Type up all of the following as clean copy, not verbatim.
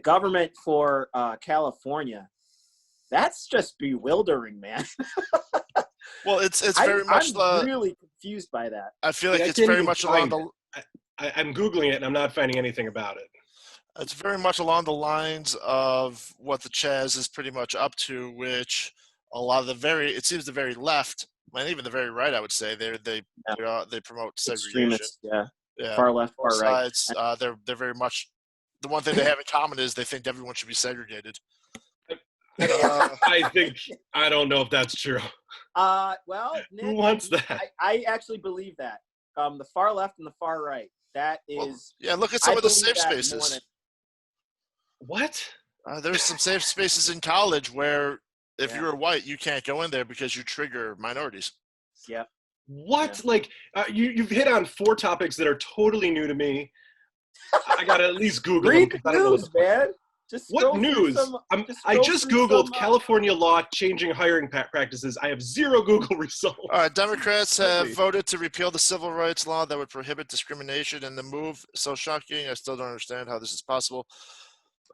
government for California, that's just bewildering, man. Well, it's very much I'm really confused by that. I feel like it's very much along the. I'm Googling it and I'm not finding anything about it. It's very much along the lines of what the Chaz is pretty much up to, which a lot of it seems the very left, and even the very right, I would say, they promote segregation. Extremists, yeah. Far left, far right. Sides, they're very much, the one thing they have in common is they think everyone should be segregated. I don't know if that's true. Well, Nick, who wants that? I actually believe that. The far left and the far right. That is. Yeah, look at some of the safe spaces. What? There's some safe spaces in college where if you're white, you can't go in there because you trigger minorities. Yeah. What? Yeah. Like, you've hit on 4 topics that are totally new to me. I gotta at least Google Read them. the news, man. What news? I just Googled California law changing hiring practices. I have 0 Google results. All right, Democrats have voted to repeal the civil rights law that would prohibit discrimination, and the move so shocking. I still don't understand how this is possible.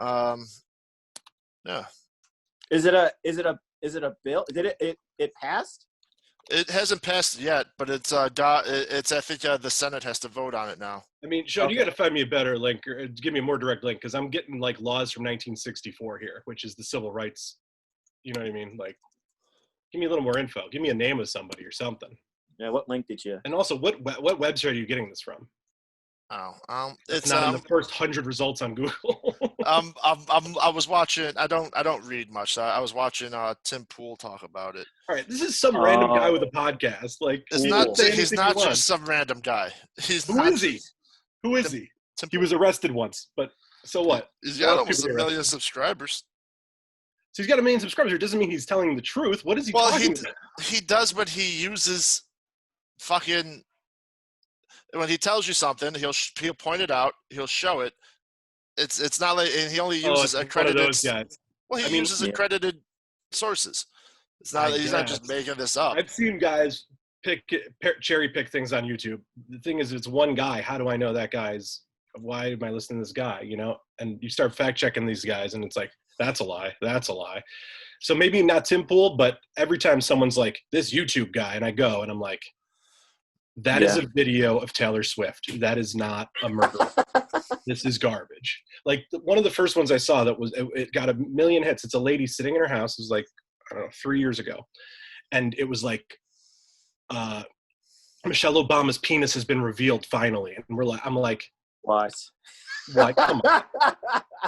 Yeah. Is it a bill? Did it passed? It hasn't passed yet, but it's I think the Senate has to vote on it now. I mean, Shawn, you got to find me a better link or give me a more direct link because I'm getting like laws from 1964 here, which is the civil rights. You know what I mean? Like, give me a little more info. Give me a name of somebody or something. Yeah. What link did you? And also, what website are you getting this from? Oh, it's not in the first 100 results on Google. I was watching. I don't read much. So I was watching Tim Pool talk about it. All right, this is some random guy with a podcast. Like, he's not just some random guy. Who is he? He was arrested once, but so what? He's got almost 1 million subscribers. So he's got 1 million subscribers. It doesn't mean he's telling the truth. What is he talking about? He does, but he uses fucking. When he tells you something, he'll point it out. He'll show it. It's not like, and he only uses accredited. Those guys. Well, he uses accredited sources. It's not. He's not just making this up. I've seen guys cherry pick things on YouTube. The thing is, it's one guy. How do I know that guy's? Why am I listening to this guy? You know, and you start fact checking these guys, and it's like that's a lie. That's a lie. So maybe not Tim Pool, but every time someone's like this YouTube guy, and I go and I'm like. That is a video of Taylor Swift. That is not a murder. This is garbage. Like one of the first ones I saw that was it got 1 million hits. It's a lady sitting in her house. It was like I don't know 3 years ago, and it was like Michelle Obama's penis has been revealed finally, and I'm like, what? Come on.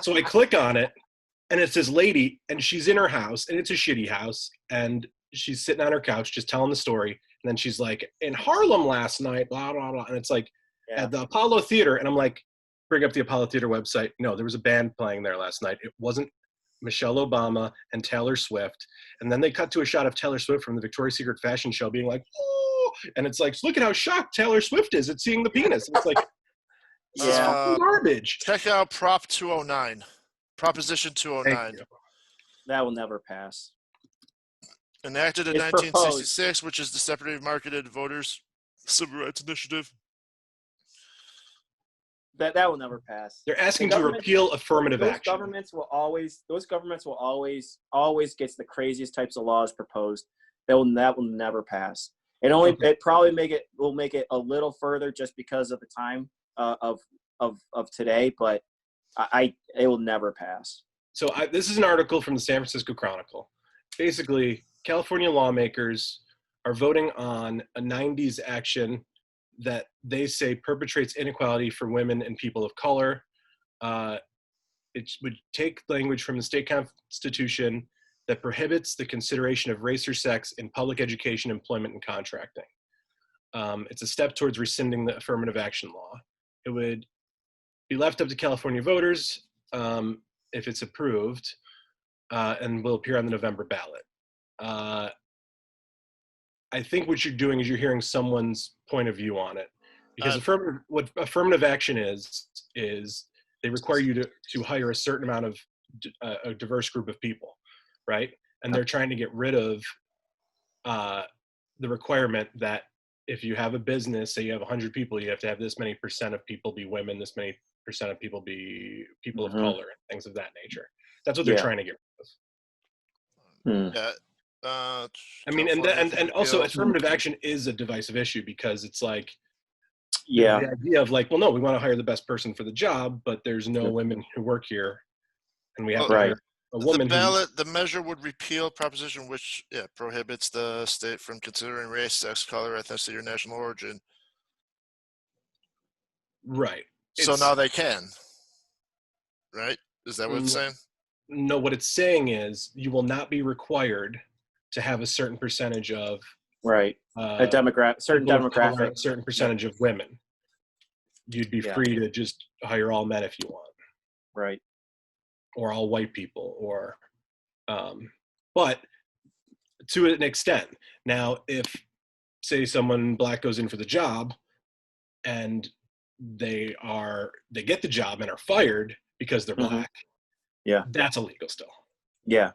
So I click on it, and it's this lady, and she's in her house, and it's a shitty house, and she's sitting on her couch just telling the story. And then she's like, in Harlem last night, blah, blah, blah. And it's like at the Apollo Theater. And I'm like, bring up the Apollo Theater website. No, there was a band playing there last night. It wasn't Michelle Obama and Taylor Swift. And then they cut to a shot of Taylor Swift from the Victoria's Secret fashion show being like, oh. And it's like, look at how shocked Taylor Swift is at seeing the penis. And it's like, this is fucking garbage. Check out Prop 209. Proposition 209. That will never pass. Enacted in 1966, which is the separately marketed voters' civil rights initiative. That will never pass. They're asking to repeal affirmative action. Those governments will always get the craziest types of laws proposed. That will never pass. It probably will make it a little further just because of the time of today, but it will never pass. So this is an article from the San Francisco Chronicle. Basically, California lawmakers are voting on a 90s action that they say perpetrates inequality for women and people of color. It would take language from the state constitution that prohibits the consideration of race or sex in public education, employment, and contracting. It's a step towards rescinding the affirmative action law. It would be left up to California voters if it's approved and will appear on the November ballot. I think what you're doing is you're hearing someone's point of view on it, because what affirmative action is they require you to hire a certain amount of a diverse group of people, right? And they're trying to get rid of the requirement that if you have a business, say you have 100 people, you have to have this many % of people be women, this many of people be people of Mhm. color and things of that nature. That's what they're Yeah. trying to get rid of. Hmm. Yeah. I mean, California has and also repealed. affirmative action is a divisive issue because it's like Yeah. the idea of like, well, no, we want to hire the best person for the job, but there's no Mhm. women who work here, and we have Well, to Right. hire a woman the measure would repeal proposition which prohibits the state from considering race, sex, color, ethnicity, or national origin. right. So now they can, right? Is that what it's Mm, saying? no, what it's saying is you will not be required to have a certain percentage of Right. A uh, certain people of color, demographic. a certain Yep. percentage of women. You'd be Yeah. free to just hire all men if you want, Right. or all white people, or but to an extent. Now, if say someone black goes in for the job and they get the job and are fired because they're Mhm. black, Yeah. that's illegal still. Yeah.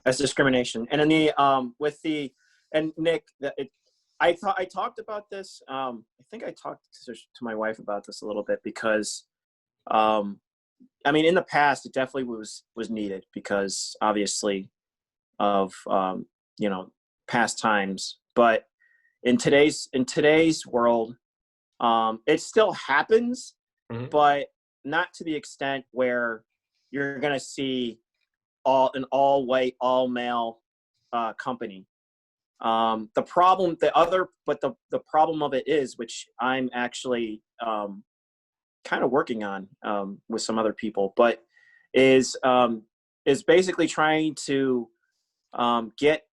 That's discrimination. And in the with the and Nick, I talked about this. I think I talked to my wife about this a little bit because I mean, in the past, it definitely was needed because obviously of you know, past times. But in today's world, it still happens, Mhm. but not to the extent where you're gonna see an all white, all male company. The problem of it is, which I'm actually kind of working on with some other people, but is basically trying to get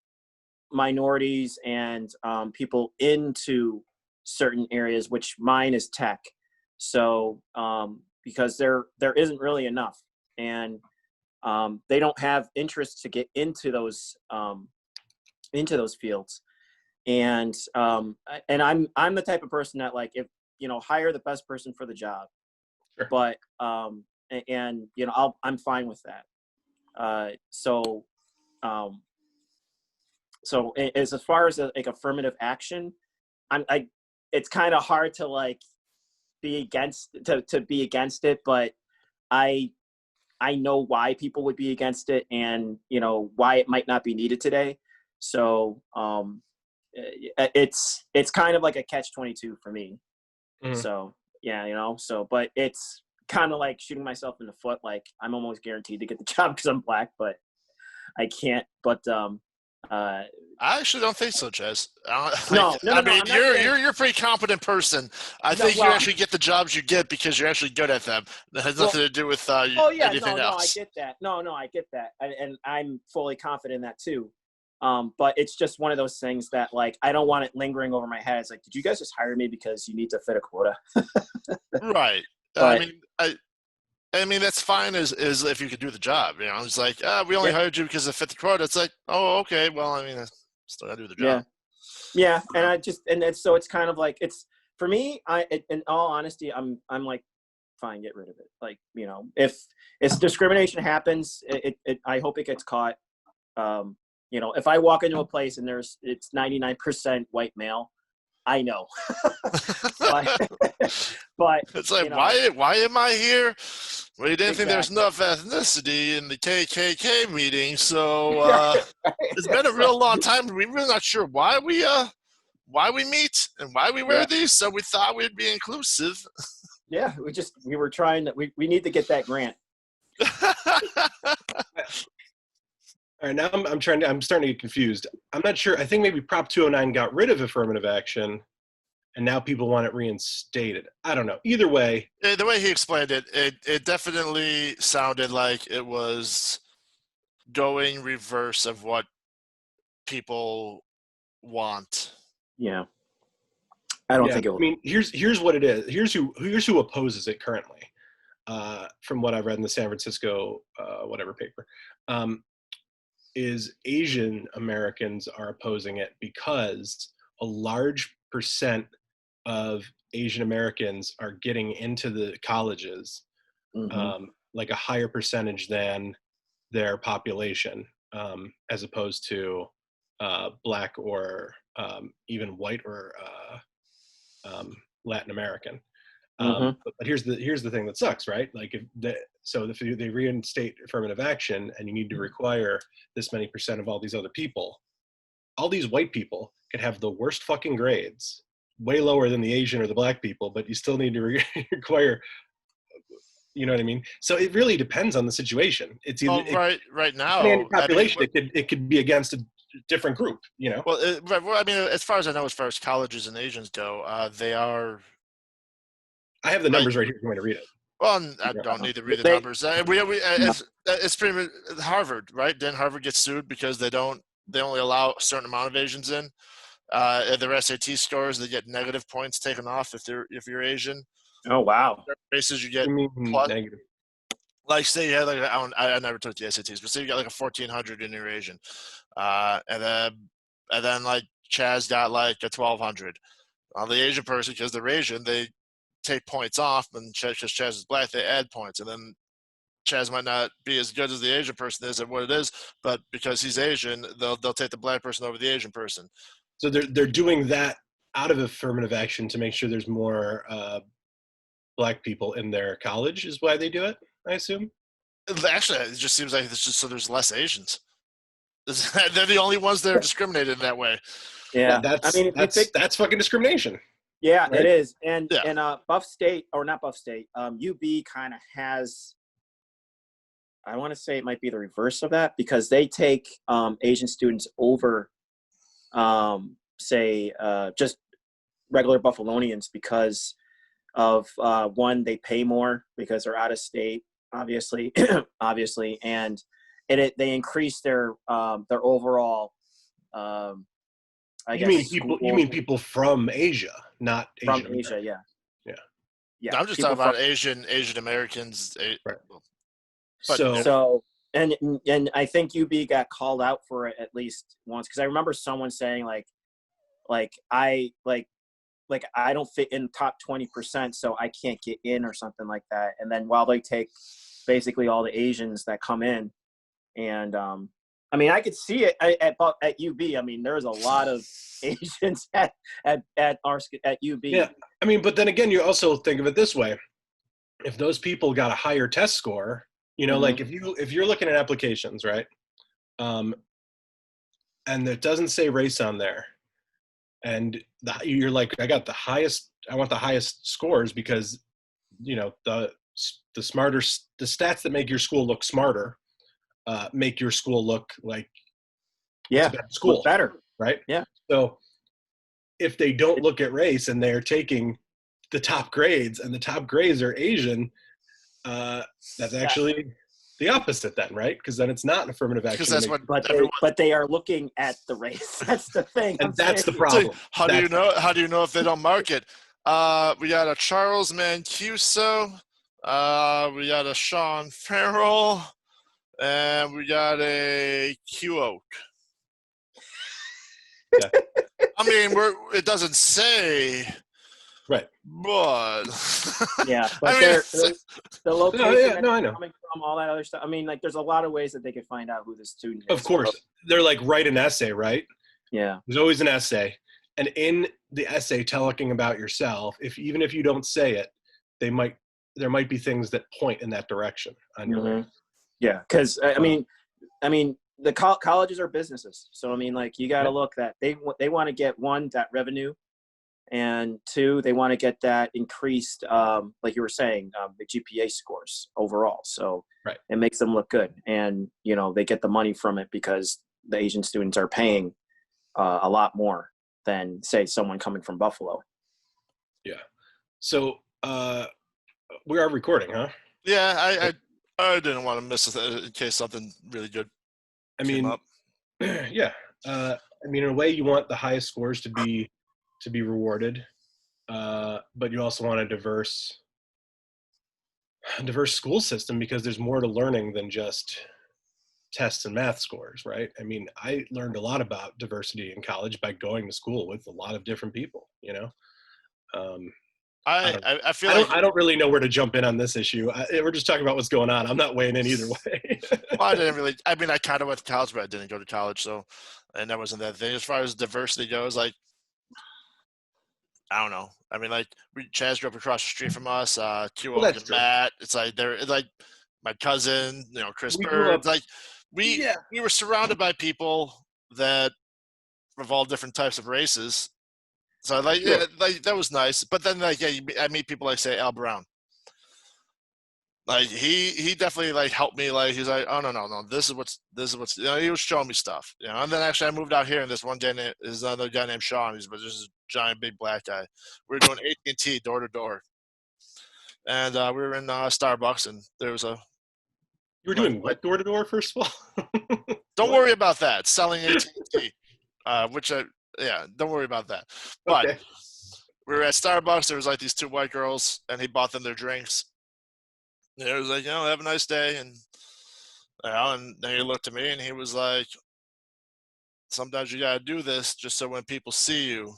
minorities and people into certain areas, which mine is tech. So because there isn't really enough, and they don't have interest to get into those fields. And I'm the type of person that, like, if hire the best person for the job, Sure. but and I'm fine with that. So as far as like affirmative action, I it's kind of hard to like be against it, but I know why people would be against it, and why it might not be needed today. So it's kind of like a catch-22 for me. Mhm. So yeah, but it's kind of like shooting myself in the foot. Like, I'm almost guaranteed to get the job because I'm black, but I can't. But I actually don't think so, Chaz. no, I no. mean, I'm not saying you're a pretty competent person. I no. think you Well, actually get the jobs you get because you're actually good at them. That has well. nothing to do with Oh yeah, anything no, I else. get that. No, I get that, and I'm fully confident in that too. But it's just one of those things that, like, I don't want it lingering over my head. It's like, did you guys just hire me because you need to fit a quota? Right. I But mean, I mean that's fine as if you could do the job. It's like we only yeah, hired you because it fit the quota. It's like, oh, okay. Well, I mean, I still gotta do the job. yeah, yeah. And it's kind of like, it's for me. In all honesty, I'm like, fine, get rid of it. Like, if discrimination happens, I hope it gets caught. If I walk into a place and it's 99% white male, I know. but but It's like, why am I here? Well, you didn't think there was exactly. enough ethnicity in the KKK meeting, so it's been a It's like, real long time. We're really not sure why we meet and why we wear yeah, these, so we thought we'd be inclusive. yeah. We were trying that. We need to get that grant. All right, now I'm starting to get confused. I'm not sure. I think maybe Prop 209 got rid of affirmative action, and now people want it reinstated. I don't know. Either way, The way he explained it, it definitely sounded like it was going reverse of what people want. Yeah, I don't yeah. think it I will. mean, here's what it is. Here's who opposes it currently. From what I've read in the San Francisco whatever paper, is Asian Americans are opposing it because a large percent of Asian Americans are getting into the colleges, Mm-hmm. like a higher percentage than their population, as opposed to black or even white or Latin American. But here's the thing that sucks, right? Like if they reinstate affirmative action and you need to require this many percent of all these other people, all these white people could have the worst fucking grades, way lower than the Asian or the black people, but you still need to require, you know what I mean? So it really depends on the situation. It's either right now, depending on your population, it could be against a different group, you know? Well, I mean, as far as I know, as far as colleges and Asians go, they are. I have the numbers right here if you want to read it. Well, I don't need to read the numbers. It's pretty much Harvard, right? Then Harvard gets sued because they only allow a certain amount of Asians in. Their SAT scores, they get negative points taken off if you're Asian. Oh wow! Races you get plus, negative. Like say you had like I never took the SATs, but say you got like a 1400 and you're Asian, and then like Chaz got like a 1200. The Asian person, because they're Asian, they take points off, and because Chaz is black, they add points, and then Chaz might not be as good as the Asian person is at what it is, but because he's Asian, they'll take the black person over the Asian person. So they're doing that out of affirmative action to make sure there's more black people in their college is why they do it, I assume. Actually, it just seems like it's just so there's less Asians. They're the only ones that are discriminated in that way. Yeah, that's fucking discrimination. Yeah, right? It is. And Buff State, or not Buff State, UB kind of has, I want to say it might be the reverse of that, because they take Asian students over, just regular Buffalonians because of one, they pay more because they're out of state, obviously, and they increase their overall. You mean people from Asia, not from Asian Asia? Yeah. I'm just talking about Asian Americans. Right. So and I think UB got called out for it at least once, because I remember someone saying I don't fit in top 20%, so I can't get in or something like that. And then while they take basically all the Asians that come in, and I mean, I could see it at UB. I mean, there's a lot of Asians at UB. Yeah, I mean, but then again, you also think of it this way: if those people got a higher test score, you know, like if you're looking at applications, right, and it doesn't say race on there, and you're like, I want the highest scores because, you know, the stats that make your school look smarter make your school look like it's a better school, look better, right? Yeah. So if they don't look at race and they're taking the top grades and the top grades are Asian, that's actually the opposite then, right? Because then it's not an affirmative action. But they are looking at the race. That's the thing. And that's the problem. How do you know if they don't mark it? We got a Charles Mancuso. We got a Shawn Farrell. And we got a Q Oak. Yeah. I mean, it doesn't say, right? But but the location I know. Coming from, all that other stuff. I mean, like, there's a lot of ways that they can find out who the student is. Of course, they're like, write an essay, right? Yeah. There's always an essay, and in the essay, talking about yourself, even if you don't say it, there might be things that point in that direction on your race. Yeah, because I mean, the colleges are businesses, so I mean, like, you got to look that they want to get, one, that revenue, and two, they want to get that increased, like you were saying, the GPA scores overall. So it makes them look good, and you know, they get the money from it because the Asian students are paying a lot more than, say, someone coming from Buffalo. Yeah. So we are recording, huh? Yeah, I didn't want to miss it in case something really good came up. Yeah. I mean, in a way, you want the highest scores to be rewarded, but you also want a diverse school system, because there's more to learning than just tests and math scores, right? I mean, I learned a lot about diversity in college by going to school with a lot of different people, you know? I feel I don't really know where to jump in on this issue. We're just talking about what's going on. I'm not weighing in either way. Well, I kind of went to college, but I didn't go to college, and that wasn't that thing. As far as diversity goes, like, I don't know. I mean, like Chaz grew up across the street from us. Q Well, that's and true. Matt. It's like they're it's like my cousin. Chris We grew Bird. up. Like we Yeah. we were surrounded by people that of all different types of races. So like Sure. yeah, like that was nice. But then like yeah, I meet people like say Al Brown. Like he definitely like helped me. Like he's like, oh no, this is what's he was showing me stuff. And then actually I moved out here, and this one guy is another guy named Shawn. He's but just a giant big black guy. We were doing AT&T door to door, and we were in Starbucks, and there was a You were like doing what door to door, first of all? don't What? worry about that selling AT&T, which don't worry about that. But Okay. we were at Starbucks. There was like these two white girls, and he bought them their drinks. And it was like, have a nice day, and and then he looked at me and he was like, sometimes you gotta do this just so when people see you,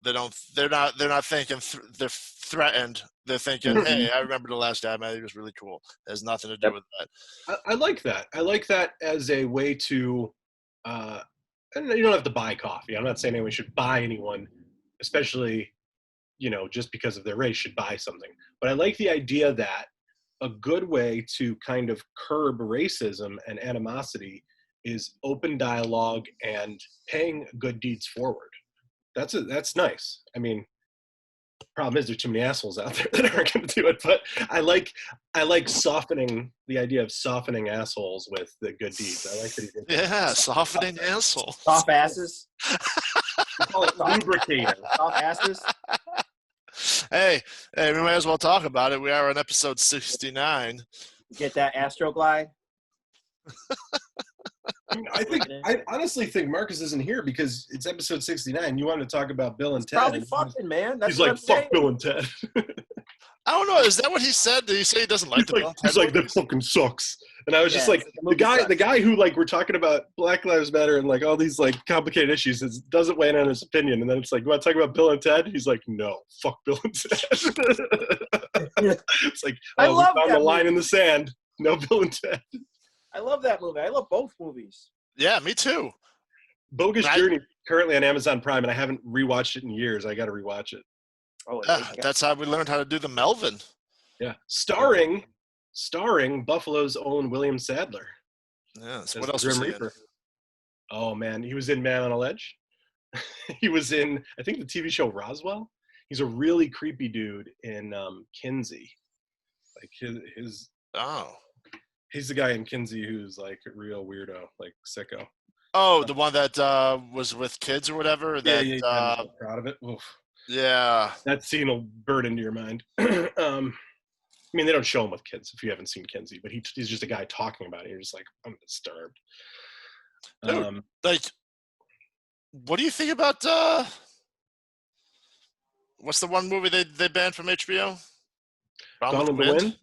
they're not thinking they're threatened. They're thinking, hey, I remember the last guy I met. He was really cool. It has nothing to do with that. I like that. I like that as a way to, and you don't have to buy coffee. I'm not saying anyone should buy anyone, especially, just because of their race should buy something. But I like the idea that a good way to kind of curb racism and animosity is open dialogue and paying good deeds forward. That's nice. I mean, problem is there's too many assholes out there that aren't going to do it. But I like softening the idea of softening assholes with the good deeds. I like that he's Yeah, softening asshole. Soft asses. we call it lubricating. Soft asses. Hey, we might as well talk about it. We are on episode 69. Get that Astroglide. I honestly think Marcus isn't here because it's episode 69. You wanted to talk about Bill and Ted. Probably fucking, man. That's He's what like, I'm fuck saying. Bill and Ted. I don't know. Is that what he said? Did he say he doesn't like the Bill and Ted he's like, that movies? fucking sucks. And I was just Yeah, like, the movie sucks. the guy who like we're talking about Black Lives Matter and like all these like complicated issues doesn't weigh in on his opinion. And then it's like, you want to talk about Bill and Ted? He's like, no, fuck Bill and Ted. It's like, I we love found that the line movie. in the sand. No Bill and Ted. I love that movie. I love both movies. Yeah, me too. Bogus Journey currently on Amazon Prime, and I haven't rewatched it in years. I got to rewatch it. Oh, That's how we learned how to do the Melvin. Yeah, starring Buffalo's own William Sadler. Yes. as What the else was Grim he in? Reaper. Oh man, he was in Man on a Ledge. He was in, I think, the TV show Roswell. He's a really creepy dude in Kinsey. Like his Oh. he's the guy in Kinsey who's like a real weirdo, like sicko. Oh, the one that was with kids or whatever. Yeah, I'm so proud of it. Oof. Yeah. That scene will burn into your mind. I mean, they don't show him with kids if you haven't seen Kinsey, but he's just a guy talking about it. You're just like, I'm disturbed. Dude, like, what do you think about what's the one movie they banned from HBO? Gone with the Wind?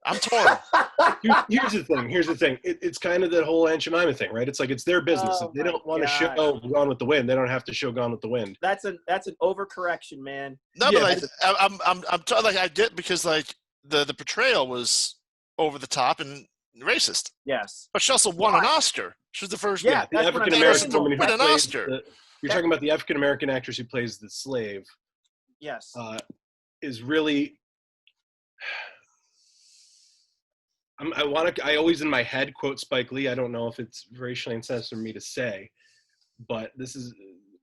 I'm torn. Here's the thing. It's kind of that whole Aunt Jemima thing, right? It's like it's their business. Oh If they don't want to God. show Gone with the Wind, they don't have to show Gone with the Wind. That's an overcorrection, man. No, Yeah, but like like I get because like the portrayal was over the top and racist, Yes. but she also won an Oscar. She was the first. Yeah, the that's what I'm African American saying. woman who Win an plays Oscar. you're talking about the African American actress who plays the slave. Yes. Is really. I always in my head quote Spike Lee. I don't know if it's racially insensitive for me to say, but this is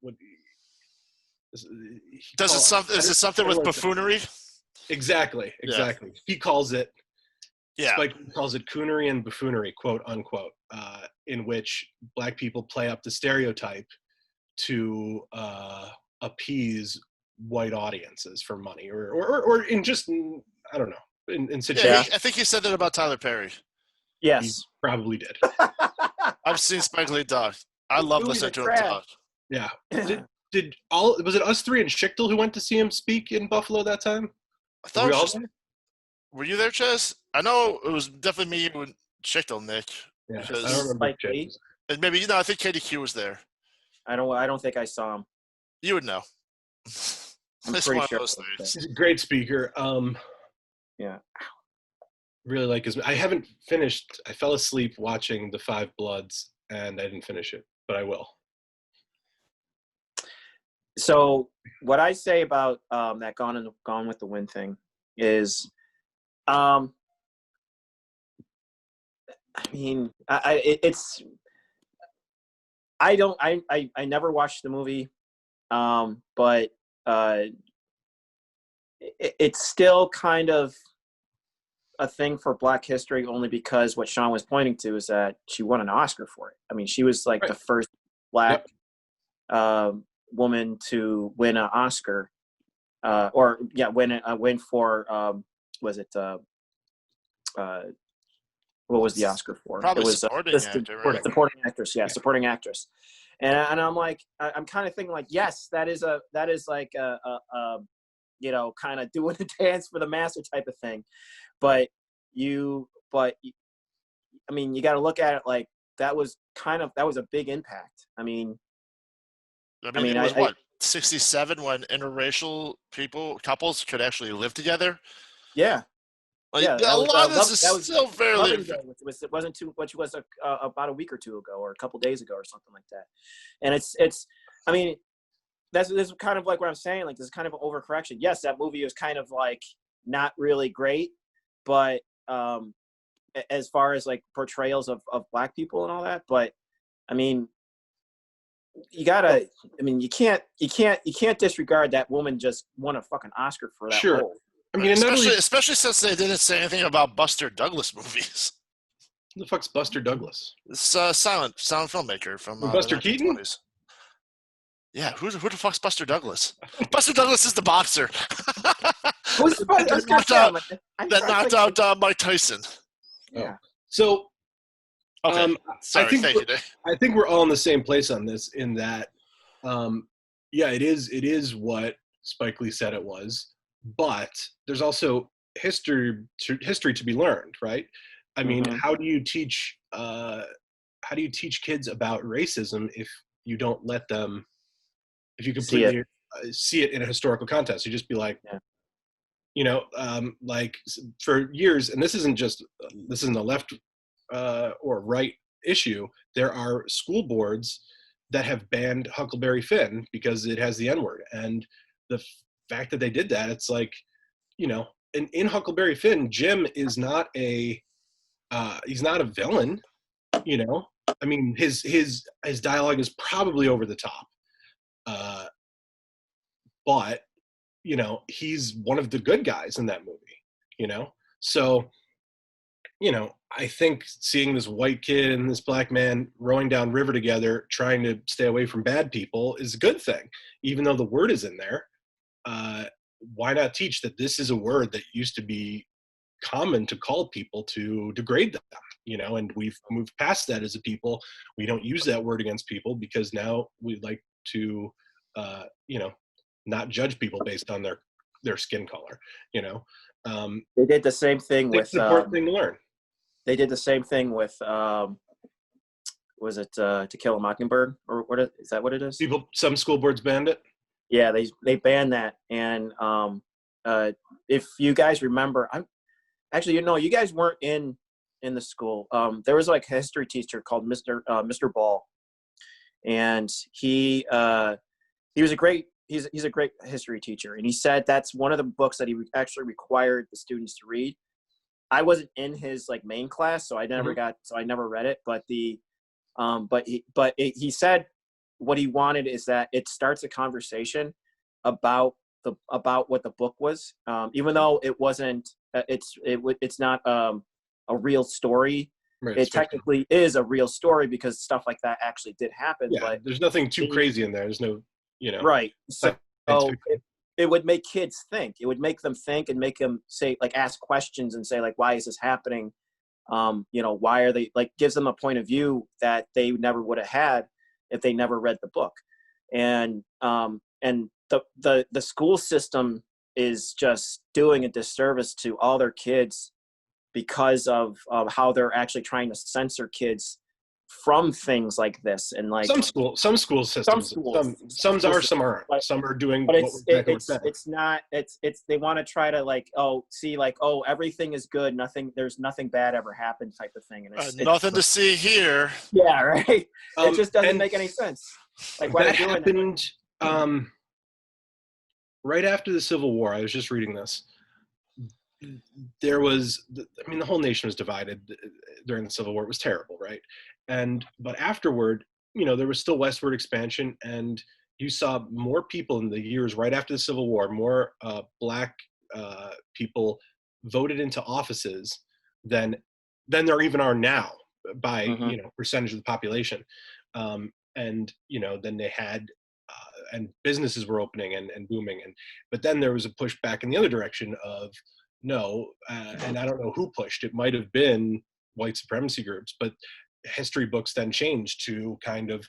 what. Is it something with buffoonery? Exactly. He calls it. Yeah. Spike Lee calls it coonery and buffoonery, quote unquote, in which black people play up the stereotype to appease white audiences for money, or in just I don't know. In situations. Yeah, I think he said that about Tyler Perry. Yes. He probably did. I've seen Spike Lee talk. I love listening to him talk. Yeah. Was it us three and Schichtel who went to see him speak in Buffalo that time? I thought were you there, Chaz? I know it was definitely me and Schichtel, Nick. Yeah, Because, I don't remember. Spike Lee? And maybe I think KDQ was there. I don't think I saw him. You would know. I'm It's pretty one of sure. those things. He's a great speaker. Yeah. Really like his. I haven't finished. I fell asleep watching The Five Bloods, and I didn't finish it, but I will. So what I say about that Gone with the Wind thing is, I mean, it's I never watched the movie, but it's still kind of a thing for Black history, only because what Shawn was pointing to is that she won an Oscar for it. I mean, she was like the first Black woman to win an Oscar, win for was it what was the Oscar for? Probably it was supporting actor, right? Supporting actress, yeah, supporting actress. And I'm like, I'm kind of thinking like, yes, that is like a kind of doing a dance for the master type of thing, but I mean, you got to look at it like that was a big impact. I mean, it was what, 67 when interracial couples could actually live together. Yeah. Like, yeah, a lot of this is still fairly. It wasn't too much. Was about a week or two ago, or a couple days ago, or something like that. And it's. I mean, this is kind of like what I'm saying. Like, this is kind of an overcorrection. Yes, that movie was kind of like not really great, but as far as like portrayals of Black people and all that, but I mean, you gotta. I mean, you can't disregard that woman just won a fucking Oscar for that role. I mean, especially since they didn't say anything about Buster Douglas movies. Who the fuck's Buster Douglas? It's a silent filmmaker from Buster the 1920s. Keaton? Yeah, who the fuck's Buster Douglas? Buster Douglas is the boxer. Who's that knocked out Mike Tyson. Yeah. So, okay. Sorry, I think we're all in the same place on this. In that, it is what Spike Lee said it was. But there's also history to be learned, right? I mean, how do you teach kids about racism if you don't let them, if you completely see it in a historical context? You just be like, like for years, and this isn't a left or right issue. There are school boards that have banned Huckleberry Finn because it has the N-word, and the fact that they did that, it's like, in Huckleberry Finn, Jim is not he's not a villain, I mean, his dialogue is probably over the top, but he's one of the good guys in that movie, so I think seeing this white kid and this Black man rowing down river together trying to stay away from bad people is a good thing, even though the word is in there. Why not teach that this is a word that used to be common to call people to degrade them, and we've moved past that as a people. We don't use that word against people because now we like to, not judge people based on their skin color, They did the same thing with. It's an important thing to learn. They did the same thing with, was it To Kill a Mockingbird, or is that what it is? Some school boards banned it. Yeah, they banned that, and if you guys remember, you guys weren't in the school. There was like a history teacher called Mr. Ball, and he's a great history teacher, and he said that's one of the books that he actually required the students to read. I wasn't in his like main class, so I never read it. But he said what he wanted is that it starts a conversation about what the book was, even though it wasn't. It's not a real story. Right, it technically is a real story because stuff like that actually did happen. Yeah, but there's nothing too crazy in there. There's no, right. So it would make kids think. It would make them think and make them say, like, ask questions and say, like, why is this happening? Why are they, like, gives them a point of view that they never would have had if they never read the book. And the school system is just doing a disservice to all their kids because of how they're actually trying to censor kids from things like this. And like some school systems, some are, some aren't. Some are doing, but it's not. They want to try to like, everything is good. There's nothing bad ever happened type of thing. And it's nothing to see here. Yeah, right. It just doesn't make any sense. Like what that happened. right after the Civil War, I was just reading this. There was, I mean, the whole nation was divided during the Civil War. It was terrible, right? But afterward, there was still westward expansion, and you saw more people in the years right after the Civil War, more black people voted into offices than there even are now by Mm-hmm. percentage of the population. Then they had and businesses were opening and booming, but then there was a push back in the other direction of no, and I don't know who pushed. It might have been white supremacy groups, but history books then changed to kind of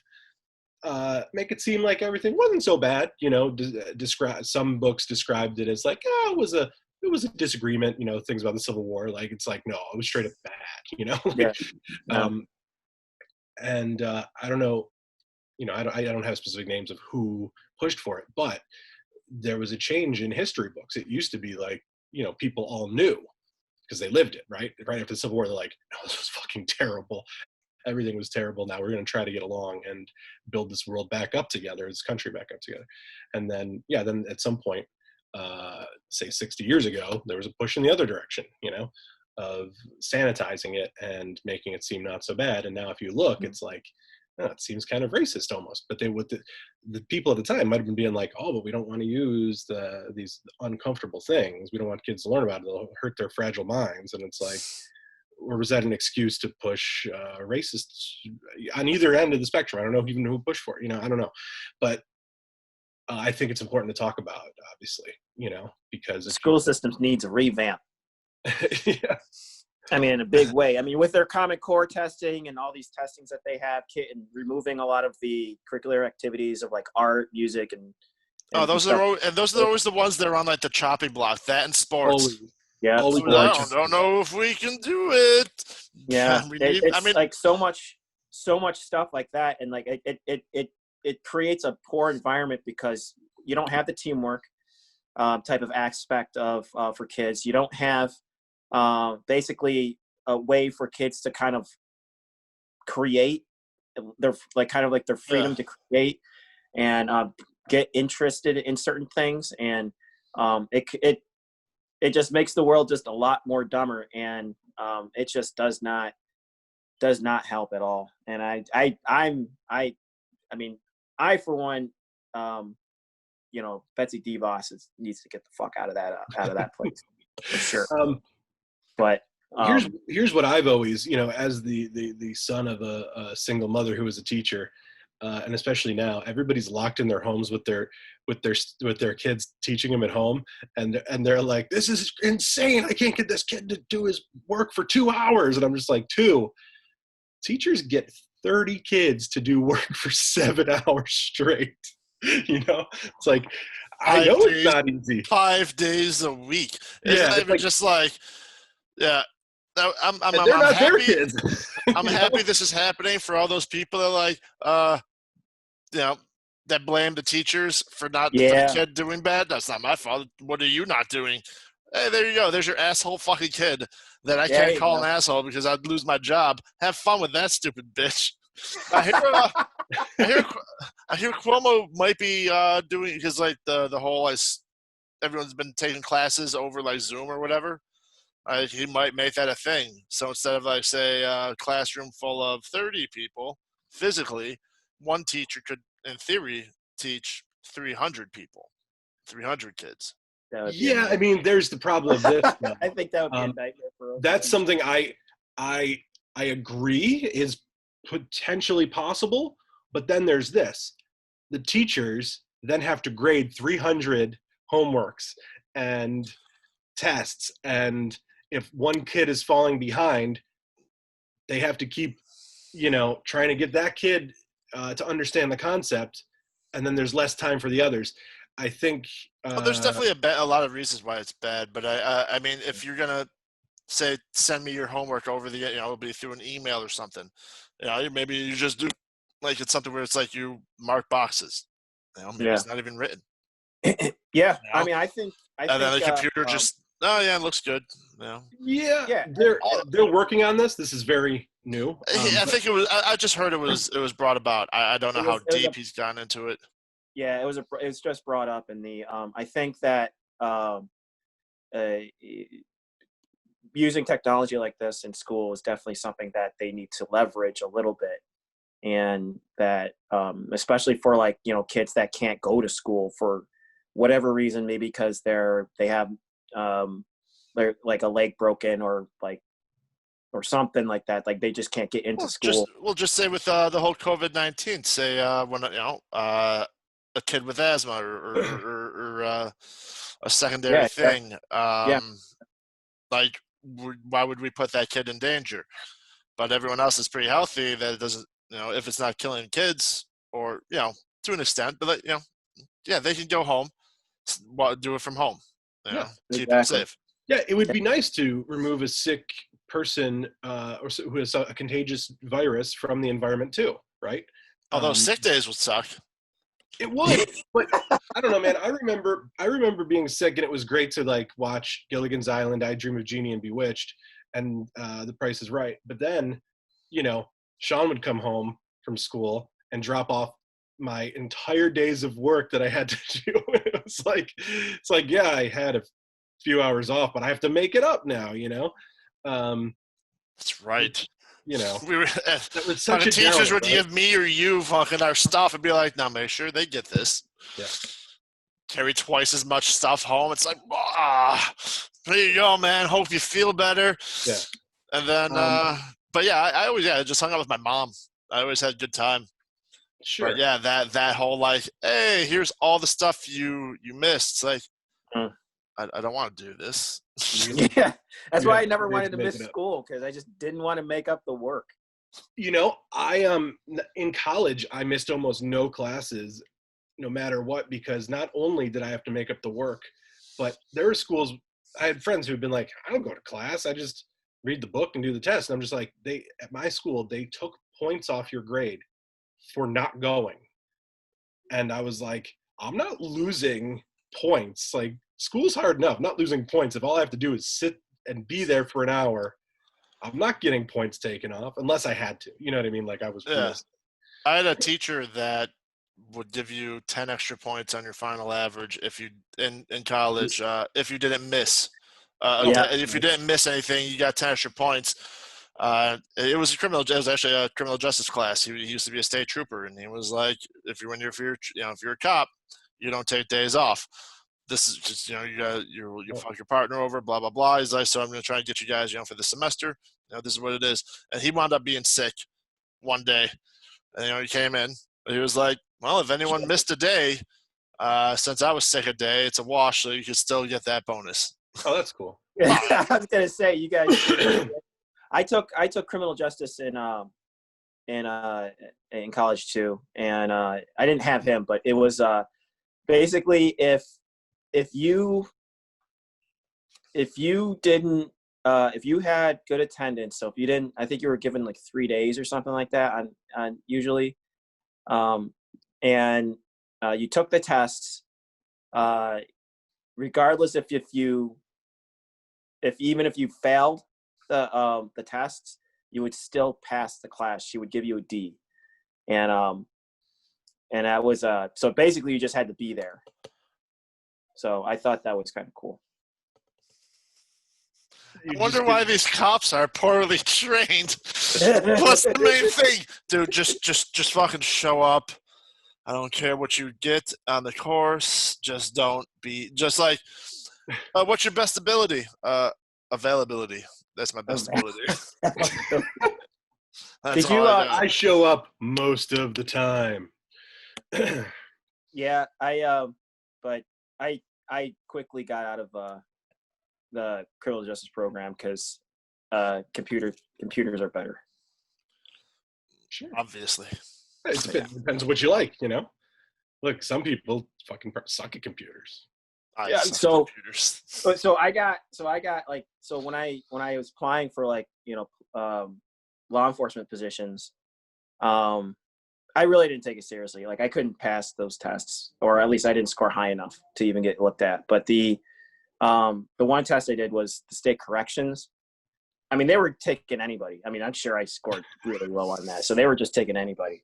make it seem like everything wasn't so bad. Describe, some books described it as like, it was a disagreement. Things about the Civil War. Like, it's like, no, it was straight up bad. Yeah. Yeah. I don't know. I don't have specific names of who pushed for it, but there was a change in history books. It used to be like, people all knew because they lived it, right? Right after the Civil War, they're like, no, this was fucking terrible. Everything was terrible. Now we're going to try to get along and build this world back up together, this country back up together. And then, then at some point, say 60 years ago, there was a push in the other direction, of sanitizing it and making it seem not so bad. And now if you look, it's like, it seems kind of racist almost. But the people at the time might have been being like, oh, but we don't want to use these uncomfortable things. We don't want kids to learn about it. It'll hurt their fragile minds. And it's like, or was that an excuse to push racists on either end of the spectrum? I don't know even who pushed for it. I don't know. But I think it's important to talk about, obviously, because the school systems needs a revamp. Yeah. I mean, in a big way. I mean, with their Common Core testing and all these testings that they have, and removing a lot of the curricular activities of like art, music, and those are always the ones that are on like the chopping block. That and sports. Always. Yeah, I don't know if we can do it. Yeah, it's like so much stuff like that, and like it creates a poor environment because you don't have the teamwork type of aspect of for kids. You don't have basically a way for kids to kind of create their their freedom to create and get interested in certain things, and it just makes the world just a lot more dumber, and it just does not help at all. And I mean, for one, Betsy DeVos needs to get the fuck out of that place for sure. But here's what I've always, as the son of a single mother who was a teacher, and especially now, everybody's locked in their homes with their kids, teaching them at home, and they're like, this is insane. I can't get this kid to do his work for 2 hours, and I'm just like, teachers get 30 kids to do work for 7 hours straight. It's like, I know it's not easy. 5 days a week. Yeah, it's not even like, just like, yeah. I'm not happy. Their kids. I'm happy this is happening for all those people that like, that blame the teachers for not for the kid doing bad. That's not my fault. What are you not doing? Hey, there you go. There's your asshole fucking kid that I can't call an asshole because I'd lose my job. Have fun with that, stupid bitch. I hear Cuomo might be doing, because like the whole everyone's been taking classes over like Zoom or whatever. He might make that a thing. So instead of like say a classroom full of 30 people physically, one teacher could in theory teach 300 people, 300 kids. Yeah, I mean, there's the problem of this. I think that would be a nightmare for us. That's something I agree is potentially possible, but then there's this. The teachers then have to grade 300 homeworks and tests, and if one kid is falling behind, they have to keep, trying to get that kid to understand the concept, and then there's less time for the others. I think there's definitely a lot of reasons why it's bad, but I mean, if you're gonna say send me your homework over it'll be through an email or something, maybe you just do like it's something where it's like you mark boxes, maybe it's not even written. I mean, I think and then the computer just it looks good. Yeah. They're working on this. This is very new. I think it was. I just heard it was brought about. I don't know how deep he's gone into it. Yeah, it was just brought up in the. I think that uh, using technology like this in school is definitely something that they need to leverage a little bit, and that especially for like kids that can't go to school for whatever reason, maybe because they have they're like a leg broken or something like that, like they just can't get into school. We'll just say with the whole COVID-19, say when a kid with asthma or a secondary Yeah, thing, yeah, like why would we put that kid in danger? But everyone else is pretty healthy. That it doesn't, if it's not killing kids or to an extent, but yeah, they can go home, do it from home, Yeah, keep them exactly. safe. yeah. It would be nice to remove a sick person who has a contagious virus from the environment too, right? Although sick days would suck. It would, but I don't know, man. I remember being sick, and it was great to like watch Gilligan's Island, I Dream of Jeannie, and Bewitched, and The Price is Right. But then, Shawn would come home from school and drop off my entire days of work that I had to do. It's like, yeah, I had a few hours off, but I have to make it up now. Um, That's right. you know, We were that was such fucking a teachers downer, would right? give me or you fucking our stuff and be like, "Now make sure they get this." Yeah. Carry twice as much stuff home. It's like, there you go, man. Hope you feel better. Yeah. And then, but yeah, I always just hung out with my mom. I always had a good time. Sure. But yeah, that whole like, hey, here's all the stuff you missed. It's like, I don't want to do this. Yeah, that's why I never to wanted to make miss it up. school, because I just didn't want to make up the work. I in college I missed almost no classes, no matter what, because not only did I have to make up the work, but there were schools. I had friends who'd been like, I don't go to class, I just read the book and do the test. And I'm just like, at my school they took points off your grade for not going, and I was like, I'm not losing points. Like, school's hard enough. I'm not losing points if all I have to do is sit and be there for an hour. I'm not getting points taken off unless I had to. You know what I mean? Like I was missing. I had a teacher that would give you 10 extra points on your final average if you in college if you didn't miss. If you didn't miss anything, you got 10 extra points. It was actually a criminal justice class. He used to be a state trooper, and he was like, if you're a cop, you don't take days off. This is just, you fuck your partner over, blah, blah, blah. He's like, so I'm going to try and get you guys, for the semester. This is what it is. And he wound up being sick one day. And, he came in. He was like, well, if anyone missed a day, since I was sick a day, it's a wash, so you can still get that bonus. Oh, that's cool. I was gonna say, you guys. I took criminal justice in college too, and I didn't have him, but it was basically if you if you had good attendance, so if you didn't, I think you were given like 3 days or something like that on usually, and you took the tests, regardless if even if you failed the tests, you would still pass the class. She would give you a D, and that was so basically you just had to be there. So I thought that was kind of cool. I wonder why these cops are poorly trained. Plus the main thing, dude, just fucking show up. I don't care what you get on the course. Just don't be just like. What's your best ability? Availability. That's my best ability. Did you? I show up most of the time. Yeah, but I quickly got out of the criminal justice program because computers are better. Sure. Obviously. It depends on what you like, Look, some people fucking suck at computers. Yeah. So I got like, so when I was applying for like law enforcement positions, I really didn't take it seriously. Like I couldn't pass those tests, or at least I didn't score high enough to even get looked at. But the one test I did was the state corrections. I mean, they were taking anybody. I mean, I'm sure I scored really low on that. So they were just taking anybody.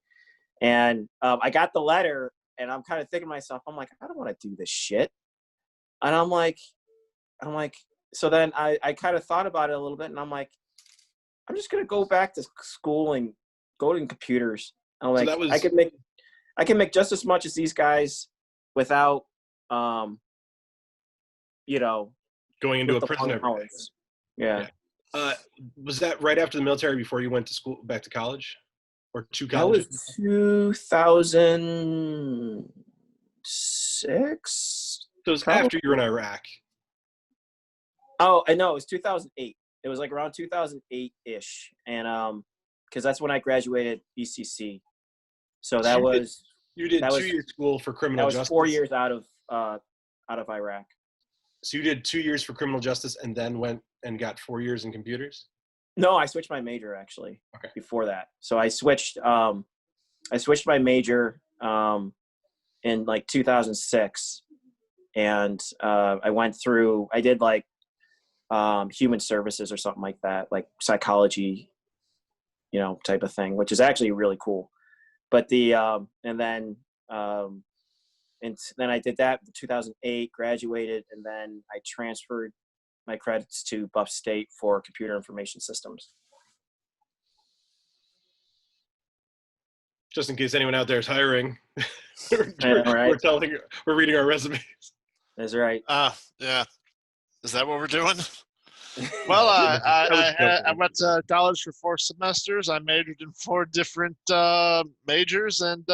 And I got the letter, and I'm kind of thinking to myself, I'm like, I don't want to do this shit. And I'm like, so then I kind of thought about it a little bit, and I'm like, I'm just gonna go back to school and go to computers. I'm like, that was I can make just as much as these guys without, you know, going into with a the prison long every day. hours. Yeah. Was that right after the military before you went to school, back to college, or to That college? was 2006. So it was Probably. after you were in Iraq. Oh, I know. It was 2008. It was like around 2008-ish. And because that's when I graduated BCC. So that was You did that 2 was years school for that criminal was justice. 4 years out of Iraq. So you did 2 years for criminal justice and then went and got 4 years in computers? No, I switched my major actually. Okay. Before that. So I switched my major in like 2006, and I did like human services or something like that, like psychology, type of thing, which is actually really cool. But and then I did that in 2008, graduated, and then I transferred my credits to Buff State for computer information systems. Just in case anyone out there is hiring, Right. we're reading our resumes. That's right. Yeah. Is that what we're doing? Well, I went to college for 4 semesters. I majored in 4 different majors, and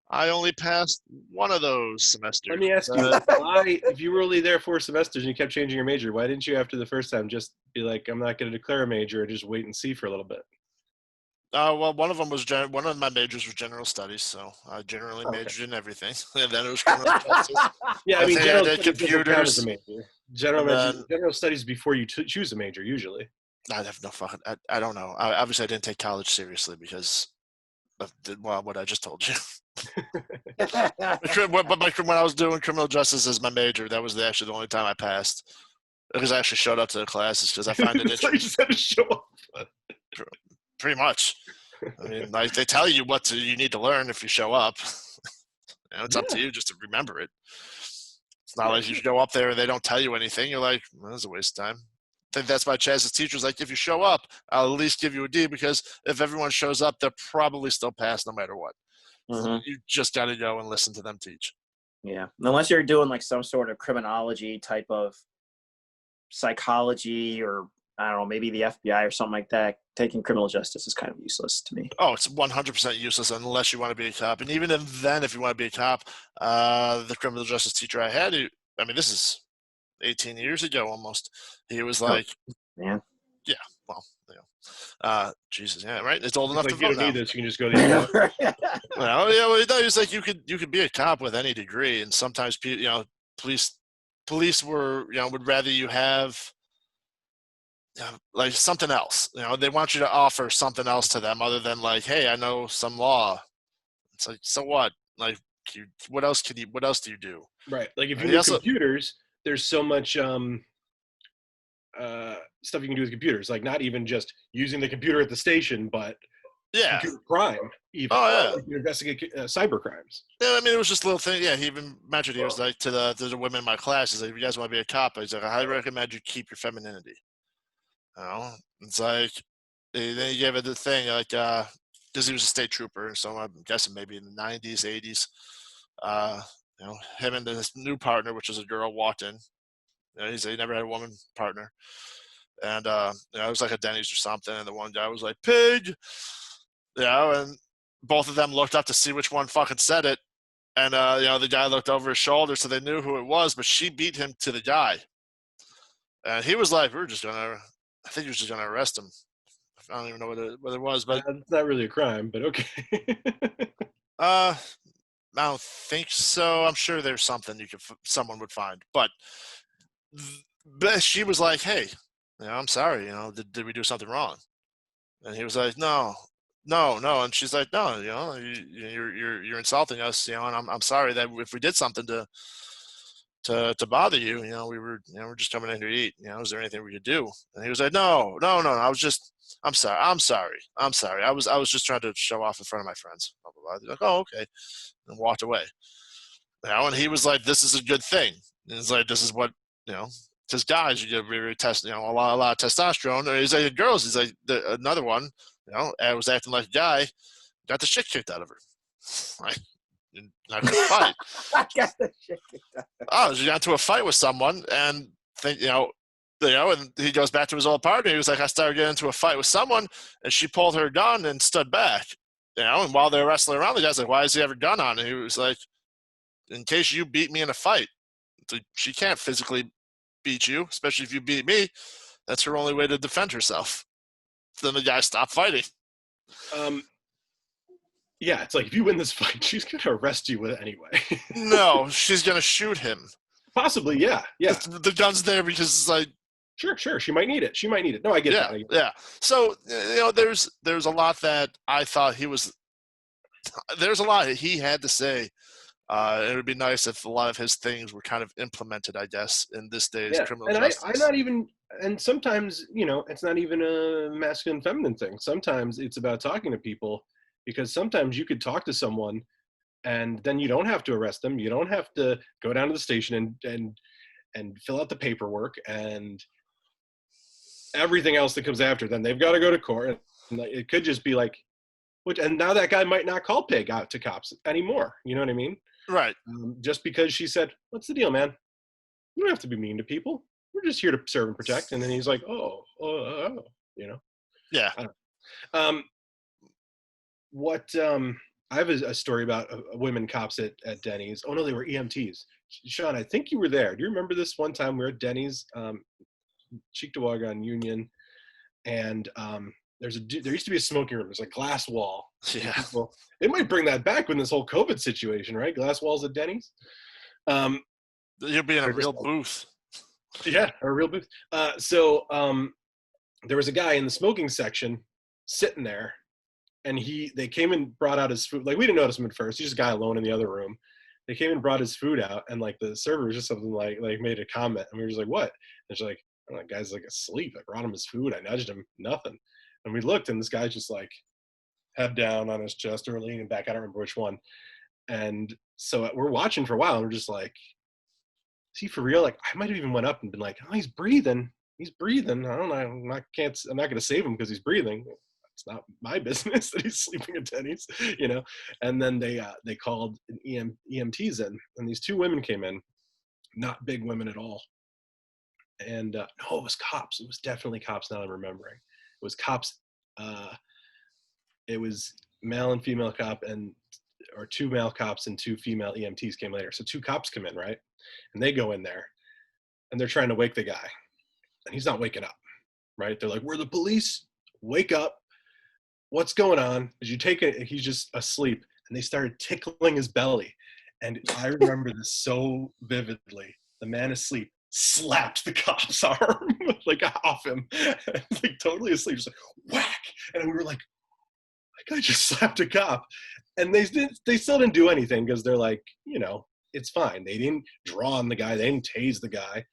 I only passed one of those semesters. Let me ask you, why, if you were only there 4 semesters and you kept changing your major, why didn't you, after the first time, just be like, I'm not going to declare a major, or just wait and see for a little bit? Well, one of my majors was general studies, so I generally majored in everything. And then it was criminal justice. Yeah, I mean, general did studies doesn't count as a computers. major. General studies before you choose a major, usually. I have no fucking. I don't know. Obviously, I didn't take college seriously because of what I just told you. But when I was doing criminal justice as my major, that was actually the only time I passed. Because I actually showed up to the classes because I found it So you just had to show up. Pretty much. I mean, like, they tell you you need to learn if you show up. It's up to you just to remember it. It's not like you go up there and they don't tell you anything. You're like, well, that's a waste of time. I think that's why Chaz's teacher's like, if you show up, I'll at least give you a D, because if everyone shows up, they'll probably still pass no matter what. Mm-hmm. So you just got to go and listen to them teach. Yeah. Unless you're doing like some sort of criminology type of psychology, or I don't know, maybe the FBI or something like that, taking criminal justice is kind of useless to me. Oh, it's 100% useless unless you want to be a cop. And even then, if you want to be a cop, the criminal justice teacher I had, this is 18 years ago almost. He was like, man. Yeah, well, Jesus, yeah, right. It's old enough like, to vote you don't now. need this. You can just go to Well, he was like, you could be a cop with any degree, and sometimes police would rather you have like something else. They want you to offer something else to them other than like, hey, I know some law. It's like, so what? Like, what else do you do? Right. Like, if you do computers, there's so much stuff you can do with computers. Like, not even just using the computer at the station, but computer crime. Even. Oh, yeah. You investigate cyber crimes. Yeah, it was just a little thing. Yeah, he even mentioned, he was like, to the women in my class, he's like, if you guys want to be a cop, he's like, I highly recommend you keep your femininity. It's like, then he gave it the thing, like, because he was a state trooper, so I'm guessing maybe in the 90s, 80s, him and his new partner, which was a girl, walked in. He said he never had a woman partner. And, it was like a Denny's or something, and the one guy was like, pig! And both of them looked up to see which one fucking said it. And, the guy looked over his shoulder, so they knew who it was, but she beat him to the guy. And he was like, I think he was just going to arrest him. I don't even know what it was, but it's not really a crime, but okay. I don't think so. I'm sure there's something someone would find, but she was like, "Hey, I'm sorry. Did we do something wrong?" And he was like, "No." And she's like, "No, you're insulting us. And I'm sorry that if we did something to bother you, we're just coming in here to eat. Is there anything we could do?" And he was like, No. I'm sorry. I was just trying to show off in front of my friends. Blah, blah, about. They're like, oh, okay, and walked away. And he was like, this is a good thing. And it's like, this is what, just guys, you get really test, a lot of testosterone. Or he's like, girls, he's like, another one, I was acting like a guy, got the shit kicked out of her. Right? Not gonna fight. I got the shit kicked out. Oh, she got into a fight with someone, and and he goes back to his old partner. He was like, I started getting into a fight with someone, and she pulled her gun and stood back. And while they were wrestling around, the guy's like, why does he have a gun on? And he was like, in case you beat me in a fight. So she can't physically beat you, especially if you beat me. That's her only way to defend herself. Then the guy stopped fighting. Yeah, it's like, if you win this fight, she's going to arrest you with it anyway. No, she's going to shoot him. Possibly, yeah. The gun's there because it's like, Sure. She might need it. No, I get that. Yeah. So, there's a lot that I thought there's a lot he had to say. It would be nice if a lot of his things were kind of implemented, I guess, in this day's criminal justice. I'm not even, and sometimes, it's not even a masculine feminine thing. Sometimes it's about talking to people, because sometimes you could talk to someone and then you don't have to arrest them. You don't have to go down to the station and fill out the paperwork and everything else that comes after. Then they've got to go to court. And it could just be like, and now that guy might not call Pig out to cops anymore. You know what I mean? Right. Just because she said, what's the deal, man? You don't have to be mean to people. We're just here to serve and protect. And then he's like, Yeah. I have a story about women cops at Denny's. Oh no, they were EMTs. Shawn, I think you were there. Do you remember this one time we were at Denny's, Cheektowaga on Union, and there used to be a smoking room. There's a glass wall. Yeah. They might bring that back with this whole COVID situation, right? Glass walls at Denny's. You'll be in a real booth. Yeah, a real booth. So there was a guy in the smoking section sitting there, and they came and brought out his food. Like, we didn't notice him at first. He's just a guy alone in the other room. They came and brought his food out, and like the server was just something like made a comment, and we were just like, what? And she's like, oh, that guy's like asleep. I brought him his food. I nudged him. Nothing. And we looked, and this guy's just like head down on his chest or leaning back. I don't remember which one. And so we're watching for a while, and we're just like, is he for real? Like, I might have even went up and been like, oh, he's breathing. I don't know. I'm not going to save him because he's breathing. It's not my business that he's sleeping at Denny's, And then they called an EMTs in, and these two women came in, not big women at all. And no, it was cops. It was definitely cops. Now I'm remembering. It was cops. It was male and female cop, or two male cops and two female EMTs came later. So two cops come in, right? And they go in there, and they're trying to wake the guy, and he's not waking up, right? They're like, "We're the police. Wake up. What's going on? Did you take it?" He's just asleep. And they started tickling his belly. And I remember this so vividly. The man asleep slapped the cop's arm, like off him, like totally asleep, just like whack. And we were like, that guy just slapped a cop. And they still didn't do anything because they're like, it's fine. They didn't draw on the guy. They didn't tase the guy.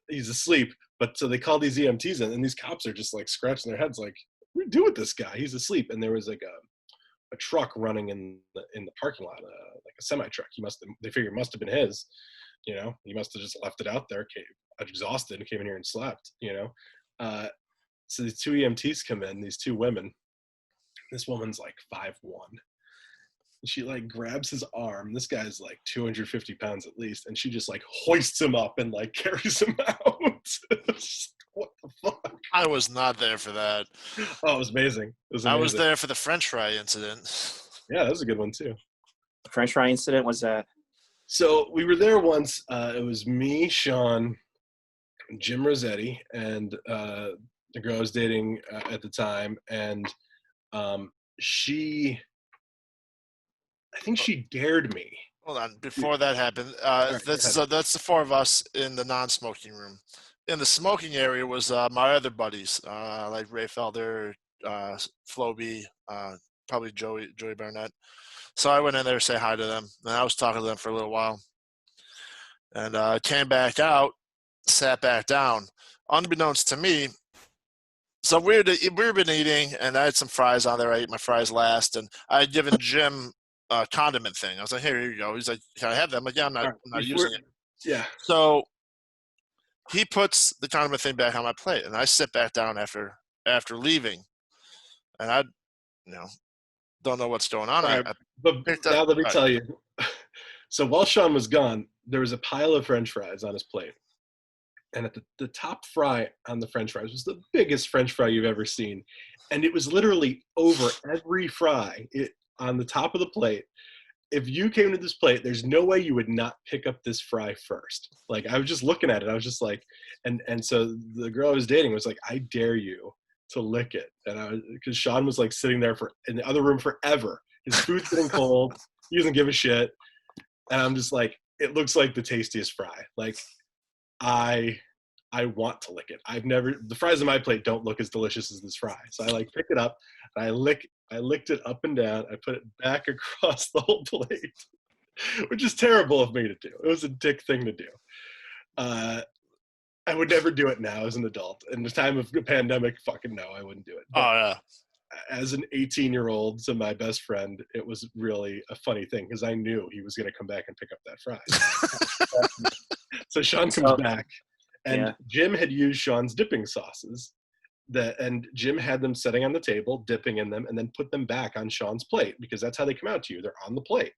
He's asleep. But so they called these EMTs in, and these cops are just like scratching their heads like, what do we do with this guy? He's asleep. And there was like a truck running in the parking lot, like a semi truck. They figured it must have been his. He must have just left it out there, exhausted, and came in here and slept. So these two EMTs come in, these two women. This woman's like 5'1". She like grabs his arm. This guy's like 250 pounds at least, and she just like hoists him up and like carries him out. What the fuck? I was not there for that. Oh, it was amazing. I was there for the French fry incident. Yeah, that was a good one too. The French fry incident was that. So we were there once. It was me, Shawn, Jim Rossetti, and the girl I was dating at the time, and I think she dared me. Hold on, before that happened, that's the four of us in the non-smoking room. In the smoking area was my other buddies, like Ray Felder, Floby, probably Joey Barnett. So I went in there to say hi to them, and I was talking to them for a little while. And came back out, sat back down. Unbeknownst to me, So we'd been eating, and I had some fries on there. I ate my fries last, and I had given Jim a condiment thing. I was like, "Here you go." He's like, "Can I have that?" I'm like, "Yeah, I'm not using it." Yeah. So he puts the condiment thing back on my plate, and I sit back down after leaving, and I, don't know what's going on. All right, I but picked now up. let me tell you. So while Shawn was gone, there was a pile of French fries on his plate. And at the top fry on the French fries was the biggest French fry you've ever seen. And it was literally over every fry on the top of the plate. If you came to this plate, there's no way you would not pick up this fry first. Like, I was just looking at it. I was just like, and so the girl I was dating was like, I dare you to lick it. And because Shawn was like sitting there in the other room forever. His food's getting cold. He doesn't give a shit. And I'm just like, it looks like the tastiest fry. Like, I want to lick it. The fries on my plate don't look as delicious as this fry. So I like pick it up and I licked it up and down. I put it back across the whole plate, which is terrible of me to do. It was a dick thing to do. I would never do it now as an adult. In the time of the pandemic, fucking no, I wouldn't do it. But Oh yeah. as an 18-year-old to my best friend, it was really a funny thing because I knew he was going to come back and pick up that fry. So Shawn comes back, and Jim had used Shawn's dipping sauces, and Jim had them sitting on the table, dipping in them, and then put them back on Shawn's plate because that's how they come out to you. They're on the plate.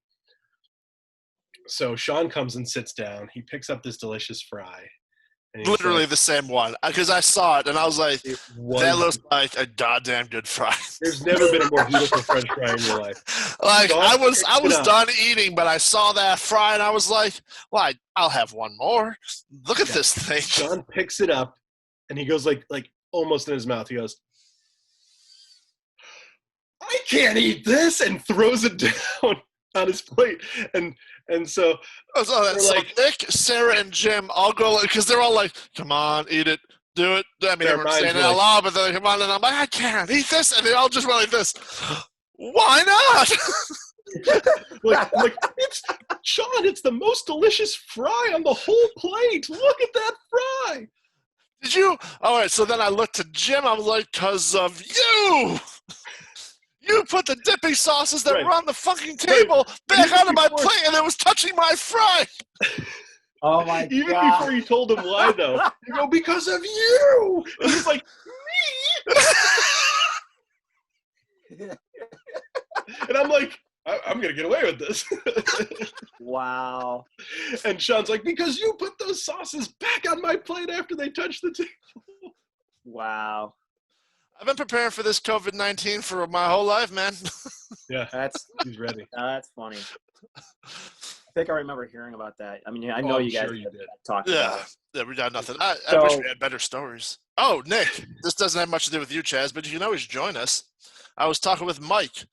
So Shawn comes and sits down. He picks up this delicious fry. Literally like, the same one, because I saw it and I was like, that looks like a goddamn good fry. There's never been a more beautiful French fry in your life. Like, I was done eating, but I saw that fry and I was like, well, I'll have one more. Look at this thing. Shawn picks it up and he goes like almost in his mouth. He goes, I can't eat this, and throws it down on his plate. And so like Nick, Sarah, and Jim all go because they're all like, "Come on, eat it, do it." I mean, I'm saying it out loud, but they're like, "Come on!" And I'm like, "I can't eat this," and they all just went like this. Why not? like it's Shawn. It's the most delicious fry on the whole plate. Look at that fry. Did you? All right. So then I looked to Jim. I was like, "'Cause of you." You put the dipping sauces that were on the fucking table back onto my plate, and it was touching my fry. Oh my God! Even before you told him why, though, you go, because of you. And he's like, me. And I'm like, I'm gonna get away with this. Wow. And Shawn's like, because you put those sauces back on my plate after they touched the table. Wow. I've been preparing for this COVID-19 for my whole life, man. Yeah, he's ready. That's funny. I think I remember hearing about that. I mean, I know you guys talked about it. Yeah, we got nothing. I wish we had better stories. Oh, Nick, this doesn't have much to do with you, Chaz, but you can always join us. I was talking with Mike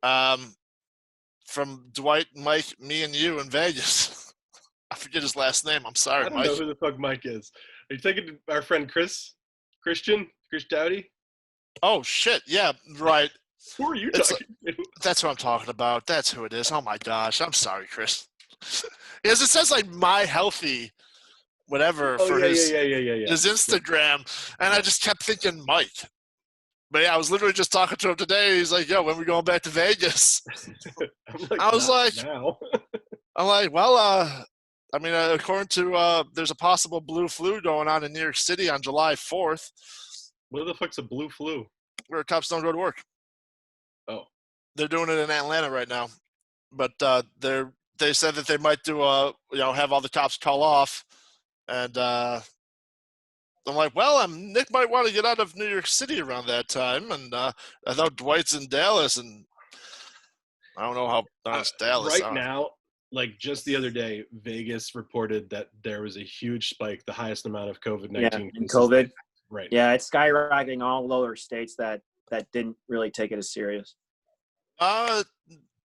from Dwight, Mike, me, and you in Vegas. I forget his last name. I'm sorry, Mike. I don't know who the fuck Mike is. Are you thinking our friend Chris Dowdy? Oh, shit. Yeah, right. Who are you talking to? That's what I'm talking about. That's who it is. Oh, my gosh. I'm sorry, Chris. Because it says, like, my healthy whatever for his Instagram. And I just kept thinking Mike. But, yeah, I was literally just talking to him today. He's like, yo, when are we going back to Vegas? I was like, now. I'm like, well, I mean, according to there's a possible blue flu going on in New York City on July 4th. What the fuck's a blue flu? Where cops don't go to work. Oh. They're doing it in Atlanta right now. But they said that they might do have all the cops call off. And I'm like, well, Nick might want to get out of New York City around that time. And I thought Dwight's in Dallas, and I don't know how it's Dallas. Right now, like just the other day, Vegas reported that there was a huge spike, the highest amount of COVID-19 in COVID. Right. Yeah, it's skyrocketing all other states that didn't really take it as serious.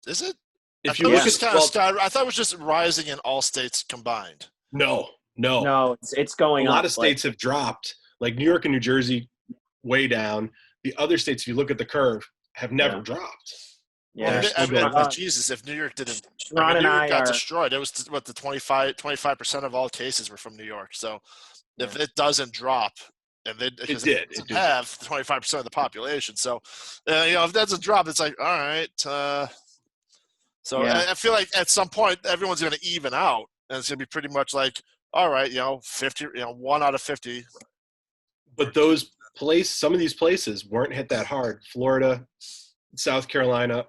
Is it? If you look at I thought it was just rising in all states combined. No, it's going up. A lot of states have dropped, like New York and New Jersey, way down. The other states, if you look at the curve, have never dropped. Yeah, Jesus! If New York didn't, New York got destroyed. It was what the 25% of all cases were from New York. So if it doesn't drop, and they It did. It did. have 25% of the population. So, if that's a drop, it's like, all right. So Yeah. I feel like at some point everyone's going to even out, and it's going to be pretty much like, all right, 50, 1 out of 50. But some of these places weren't hit that hard. Florida, South Carolina,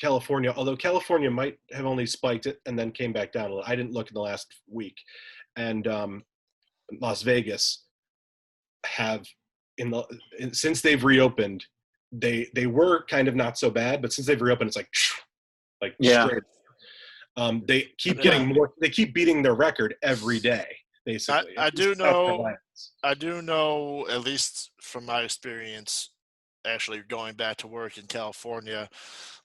California, although California might have only spiked it and then came back down a little. I didn't look in the last week. And Las Vegas have, since they've reopened, they were kind of not so bad, but since they've reopened, it's like Yeah. straight. They keep getting more. They keep beating their record every day. Basically, I do know, at least from my experience, actually going back to work in California,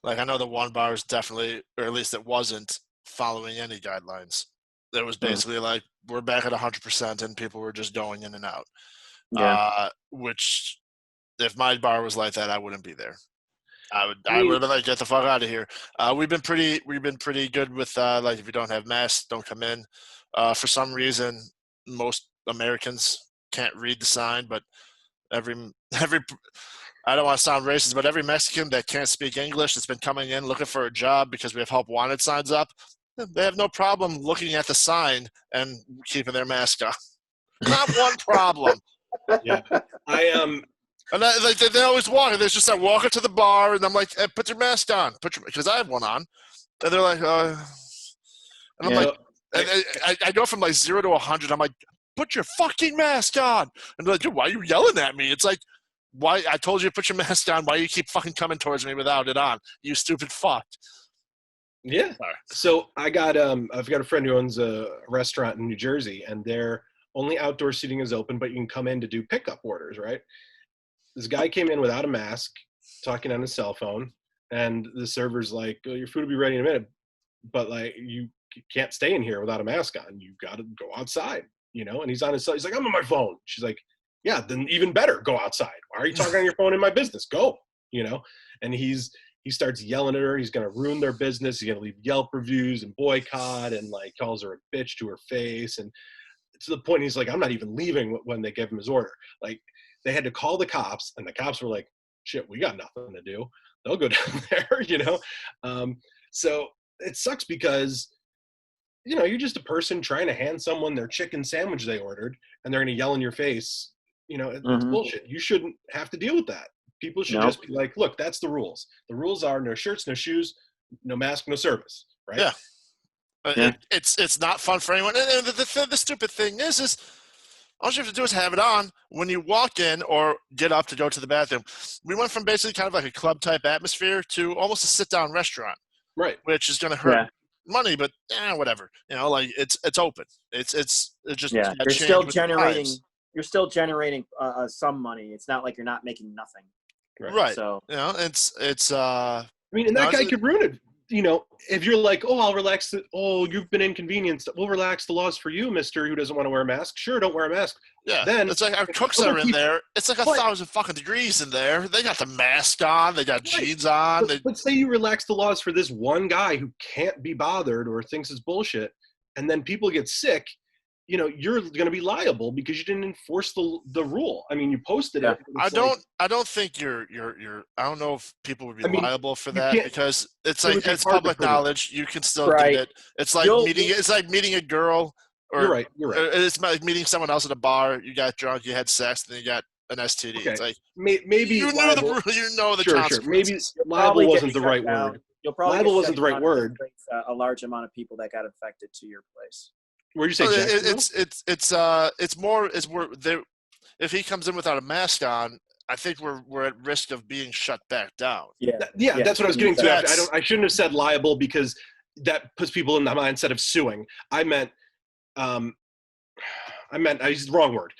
like I know the one bar is definitely, or at least it wasn't following any guidelines. It was basically like, we're back at 100% and people were just going in and out. Yeah. Which, if my bar was like that, I wouldn't be there. I would have been like, get the fuck out of here. We've been pretty good with like, if you don't have masks, don't come in. For some reason, most Americans can't read the sign, but every I don't want to sound racist, but every Mexican that can't speak English that's been coming in looking for a job because we have help wanted signs up, they have no problem looking at the sign and keeping their mask on. Not one problem. Yeah, And like they always walk. There's just that walking to the bar, and I'm like, hey, put your mask on, because I have one on, and they're like, and I'm like, I go from like 0 to 100. I'm like, put your fucking mask on, and they're like, dude, why are you yelling at me? It's like, why? I told you to put your mask on. Why you keep fucking coming towards me without it on? You stupid fuck. Yeah. So I've got a friend who owns a restaurant in New Jersey, and their only outdoor seating is open, but you can come in to do pickup orders, right? This guy came in without a mask, talking on his cell phone, and the server's like, oh, your food will be ready in a minute, but like, you can't stay in here without a mask on. You got to go outside, and he's on his cell. He's like, I'm on my phone. She's like, yeah, then even better, go outside. Why are you talking on your phone in my business? Go, and he starts yelling at her. He's going to ruin their business. He's going to leave Yelp reviews and boycott, and like calls her a bitch to her face. And to the point, he's like, I'm not even leaving when they give him his order. Like, they had to call the cops, and the cops were like, shit, we got nothing to do. They'll go down there, So it sucks because, you're just a person trying to hand someone their chicken sandwich they ordered, and they're going to yell in your face. It's bullshit. You shouldn't have to deal with that. People should just be like, look, that's the rules. The rules are no shirts, no shoes, no mask, no service, right? Yeah. It's not fun for anyone. And the stupid thing is all you have to do is have it on when you walk in or get up to go to the bathroom. We went from basically kind of like a club-type atmosphere to almost a sit-down restaurant. Right. Which is going to hurt money, but whatever. Like, it's open. It's just You're still generating some money. It's not like you're not making nothing. Right. So it's I mean, and that guy could ruin it. If you're like, oh, I'll relax. You've been inconvenienced. We'll relax the laws for you, mister, who doesn't want to wear a mask. Sure, don't wear a mask. Yeah. Then it's like our cooks are in there. It's like 1,000 fucking degrees in there. They got the mask on. They got jeans on. But say you relax the laws for this one guy who can't be bothered or thinks it's bullshit, and then people get sick. You're going to be liable because you didn't enforce the rule. I mean, you posted it. I don't think you're. I don't know if people would be liable for that, because it's like, it's public knowledge. You can still do it. It's like meeting a girl. Or, you're right. It's like meeting someone else at a bar. You got drunk, you had sex, then you got an STD. Okay. It's like, maybe you know the consequences. Maybe liable wasn't the right word. Liable wasn't the right word. A large amount of people that got infected to your place. Where do you say it's more there. If he comes in without a mask on, I think we're at risk of being shut back down. Yeah, that's what I was getting to. I shouldn't have said liable, because that puts people in the mindset of suing. I meant I used the wrong word.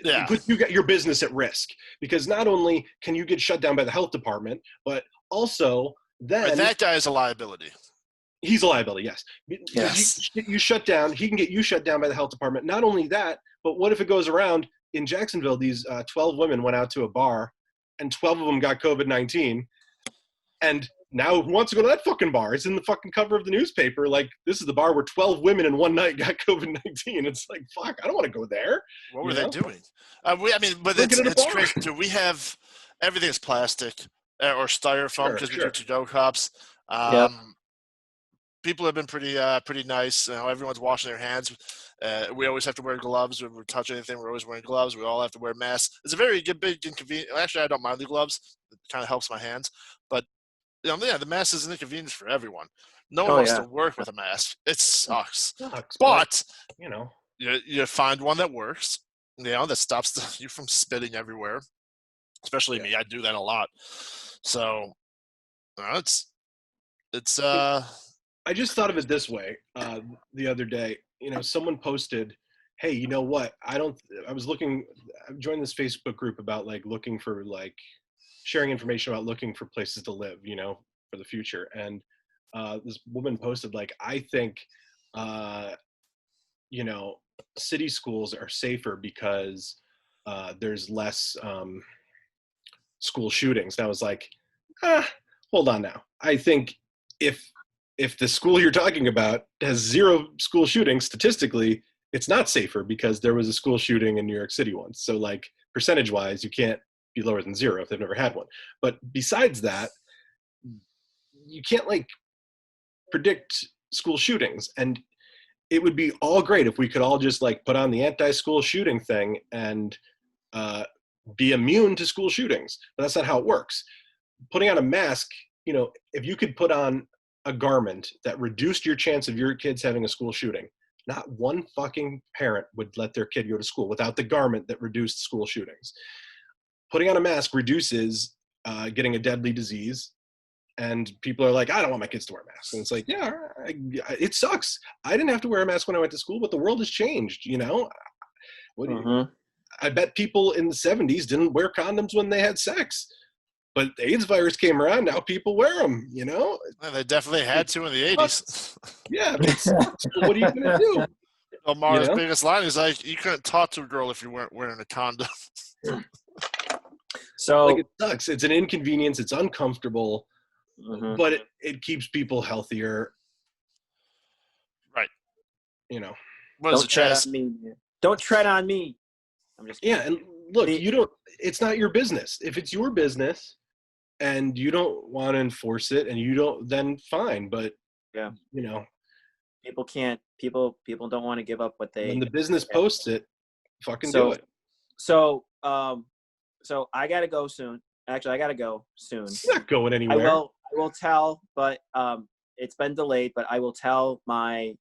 Yeah. You got your business at risk, because not only can you get shut down by the health department, but also then that guy is a liability. He's a liability, yes. You shut down. He can get you shut down by the health department. Not only that, but what if it goes around in Jacksonville? These 12 women went out to a bar, and 12 of them got COVID-19, and now who wants to go to that fucking bar? It's in the fucking cover of the newspaper. Like, this is the bar where 12 women in one night got COVID-19. It's like, fuck, I don't want to go there. What were they doing? But Drinking at a it's bar. crazy too. We have everything is plastic or styrofoam because we do to-go cups. People have been pretty nice. Everyone's washing their hands. We always have to wear gloves. When we touch anything, we're always wearing gloves. We all have to wear masks. It's a very good, big inconvenience. Actually, I don't mind the gloves. It kind of helps my hands. But the mask is an inconvenience for everyone. No one wants to work with a mask. It sucks. But you find one that works. That stops you from spitting everywhere. Especially me, I do that a lot. So it's I just thought of it this way the other day. Someone posted, hey, you know what? I joined this Facebook group about like looking for like sharing information about looking for places to live, for the future. And this woman posted like, I think, city schools are safer because there's less school shootings. And I was like, hold on now. I think if the school you're talking about has 0 school shootings, statistically, it's not safer because there was a school shooting in New York City once. So like percentage-wise, you can't be lower than 0 if they've never had one. But besides that, you can't like predict school shootings. And it would be all great if we could all just like put on the anti-school shooting thing and be immune to school shootings. But that's not how it works. Putting on a mask, if you could put on a garment that reduced your chance of your kids having a school shooting, not one fucking parent would let their kid go to school without the garment that reduced school shootings. Putting on a mask reduces getting a deadly disease, and people are like, I don't want my kids to wear masks. And it's like, yeah, it sucks. I didn't have to wear a mask when I went to school, but the world has changed, I bet people in the 70s didn't wear condoms when they had sex. But the AIDS virus came around, now people wear them, Well, they definitely had to in the 80s. Yeah, but so what are you going to do? Well, Mara's biggest line is like, you couldn't talk to a girl if you weren't wearing a condom. So like, it sucks. It's an inconvenience. It's uncomfortable, but it keeps people healthier. Right. What is it, Chaz? Don't tread on me. I'm just kidding. And look, it's not your business. If it's your business and you don't want to enforce it and you don't, then fine. But people don't want to give up what they, when the business posts it, fucking do it. So I gotta go soon. Actually, I gotta go soon. You're not going anywhere. I will tell, but it's been delayed, but I will tell my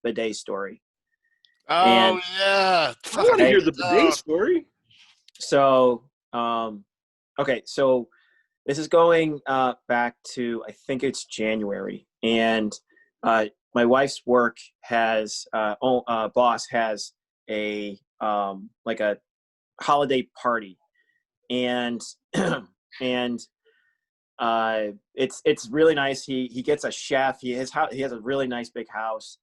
bidet story. Oh, yeah. I want to hear the bidet story. So, okay, so this is going back to, I think it's January, and my wife's work has boss has a like a holiday party, and it's really nice. He gets a chef. He has a really nice big house.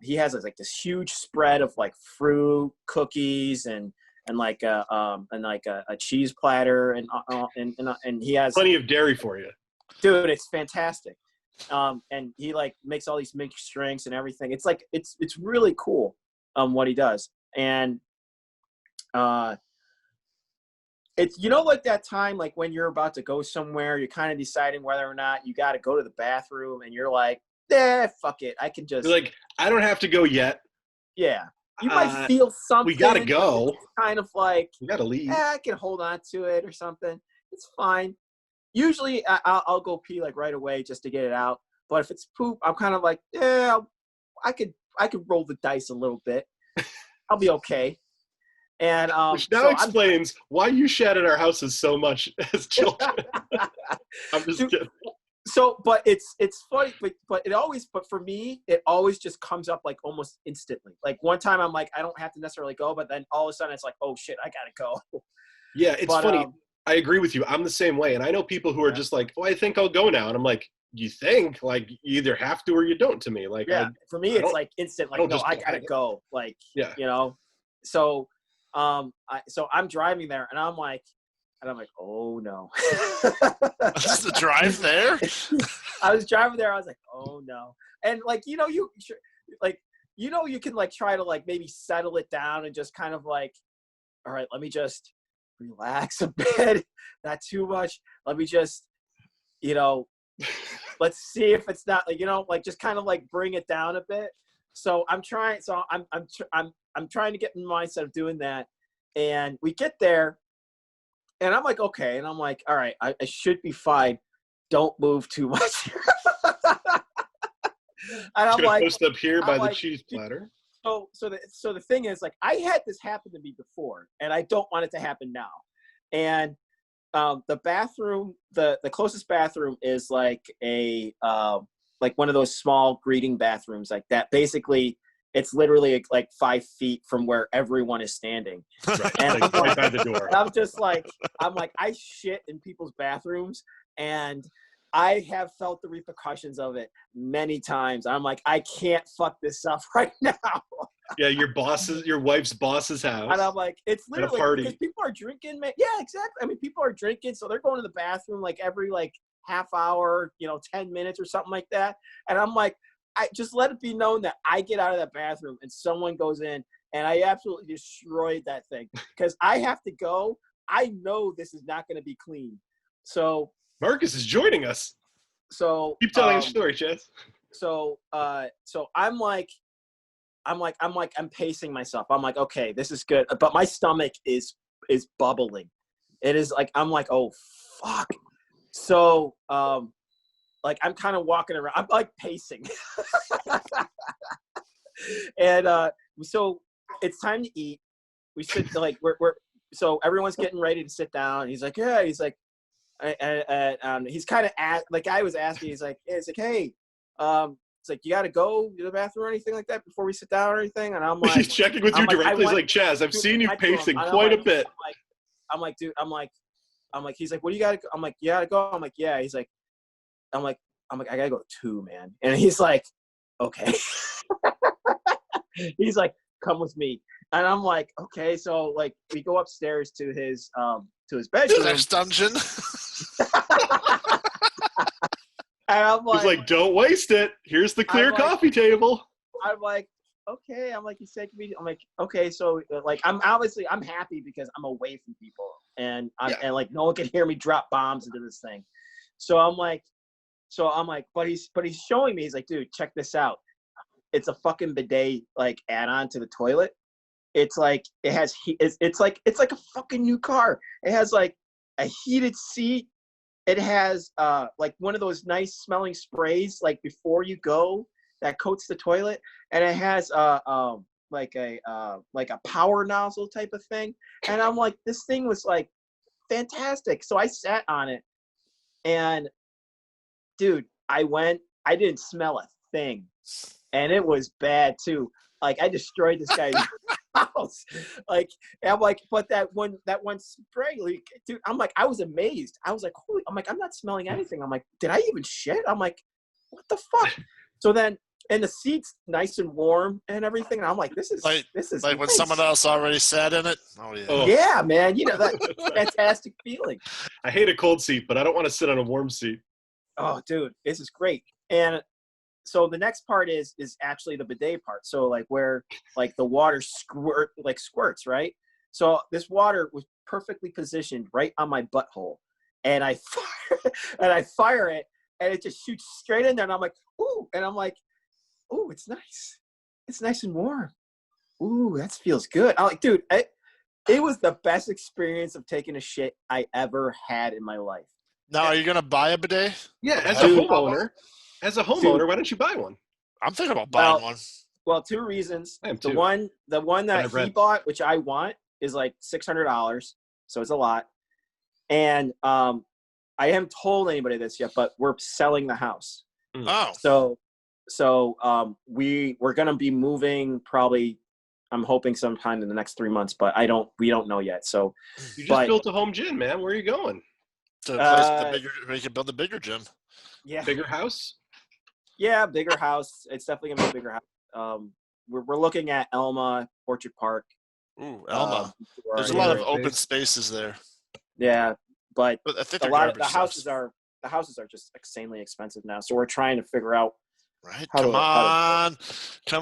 He has like this huge spread of like fruit, cookies, and like a cheese platter, and he has plenty of dairy for you, dude. It's fantastic. And he like makes all these mixed drinks and everything. It's like it's really cool what he does. And it's like that time like when you're about to go somewhere, you're kind of deciding whether or not you got to go to the bathroom, and you're like, fuck it, I can just, you're like, I don't have to go yet. Yeah, you might feel something. We gotta go. Kind of like, we gotta leave. I can hold on to it or something. It's fine. Usually I'll go pee like right away just to get it out. But if it's poop, I'm kind of like, I could roll the dice a little bit. I'll be okay. And which now explains why you shat at our houses so much as children. I'm just kidding. So, but it's funny, but for me, it always just comes up like almost instantly. Like one time I'm like, I don't have to necessarily go, but then all of a sudden it's like, oh shit, I gotta go. Yeah, it's funny. I agree with you. I'm the same way. And I know people who are just like, oh, I think I'll go now. And I'm like, you think? Like, you either have to or you don't to me. Like, yeah, for me, it's like instant. Like, no, I gotta go. Like, So, so I'm driving there, and I'm like, And I'm like, oh no. Just the drive there? I was driving there. I was like, oh no. And like, you can like try to like maybe settle it down and just kind of like, all right, let me just relax a bit. Not too much. Let me just, let's see if it's not like, like just kind of like bring it down a bit. So I'm trying to get in the mindset of doing that. And we get there and I'm like, okay. And I'm like, all right, I should be fine. Don't move too much. And I'm like, post up here by the like, cheese platter. So the thing is, like, I had this happen to me before, and I don't want it to happen now. And the bathroom, the closest bathroom is like a like one of those small greeting bathrooms like that. Basically, it's literally like 5 feet from where everyone is standing. Right, And like right by the door. I'm just like, I shit in people's bathrooms, and I have felt the repercussions of it many times. I'm like, I can't fuck this up right now. Yeah, your wife's boss's house. And I'm like, it's literally party. because people are drinking, man. Yeah, exactly. I mean, people are drinking, so they're going to the bathroom like every like half hour, 10 minutes or something like that. And I'm like, I just let it be known that I get out of that bathroom and someone goes in, and I absolutely destroyed that thing because I have to go. I know this is not going to be clean. So Marcus is joining us. So Keep telling a story, Chaz. So I'm pacing myself. I'm like, okay, this is good, but my stomach is bubbling. It is like, I'm like, oh fuck. So like I'm kind of walking around. I'm like pacing. And so it's time to eat. We sit like we're so everyone's getting ready to sit down. He's like, yeah. He's like, he's kind of like I was asking. He's like, hey, it's like, you got to go to the bathroom or anything like that before we sit down or anything. And I'm like, he's checking with you directly. He's like, Chaz, I've seen you pacing quite a bit. I'm like, dude, I'm like, he's like, what do you got to? I'm like, you got to go. I'm like, yeah. He's like, I'm like, I gotta go too, man. And he's like, okay. He's like, come with me. And I'm like, okay. So like, we go upstairs to his bedroom. Next dungeon. And I'm like, he's like, don't waste it. Here's the clear coffee table. I'm like, okay. I'm like, he's taking me. I'm like, okay. So like, I'm happy because I'm away from people, and and like no one can hear me drop bombs into this thing. So I'm like, but he's showing me. He's like, dude, check this out. It's a fucking bidet like add-on to the toilet. It's like it has it's like a fucking new car. It has like a heated seat. It has like one of those nice smelling sprays like before you go that coats the toilet, and it has like a power nozzle type of thing. And I'm like, this thing was like fantastic. So I sat on it, and dude, I didn't smell a thing, and it was bad too. Like I destroyed this guy's house. Like, and I'm like, but that one spray, like, dude, I'm like, I was amazed. I was like, holy, I'm like, I'm not smelling anything. I'm like, did I even shit? I'm like, what the fuck? So then, and the seat's nice and warm and everything. And I'm like, this is like nice. When someone else already sat in it. Oh yeah. Oh. Yeah, man. That fantastic feeling. I hate a cold seat, but I don't want to sit on a warm seat. Oh, dude, this is great. And so the next part is actually the bidet part. So like where like the water squirts, right? So this water was perfectly positioned right on my butthole, and I fire it, and it just shoots straight in there. And I'm like, ooh, and I'm like, ooh, it's nice. It's nice and warm. Ooh, that feels good. I'm like, dude, it was the best experience of taking a shit I ever had in my life. Now, are you gonna buy a bidet? Yeah, as a homeowner. As a homeowner, why don't you buy one? I'm thinking about buying one. Well, two reasons. I am too. The one that he bought, which I want, is like $600, so it's a lot. And I haven't told anybody this yet, but we're selling the house. Oh. So we're gonna be moving probably. I'm hoping sometime in the next 3 months, but we don't know yet. So you just built a home gym, man. Where are you going? To a place where you can build a bigger gym. Yeah. Bigger house? Yeah, bigger house. It's definitely gonna be a bigger house. We're looking at Elma, Orchard Park. Ooh, Elma. There's a lot of open spaces there. Yeah, but But I think a their lot of the garbage houses sucks. are just insanely expensive now. So we're trying to figure out Right? how Come to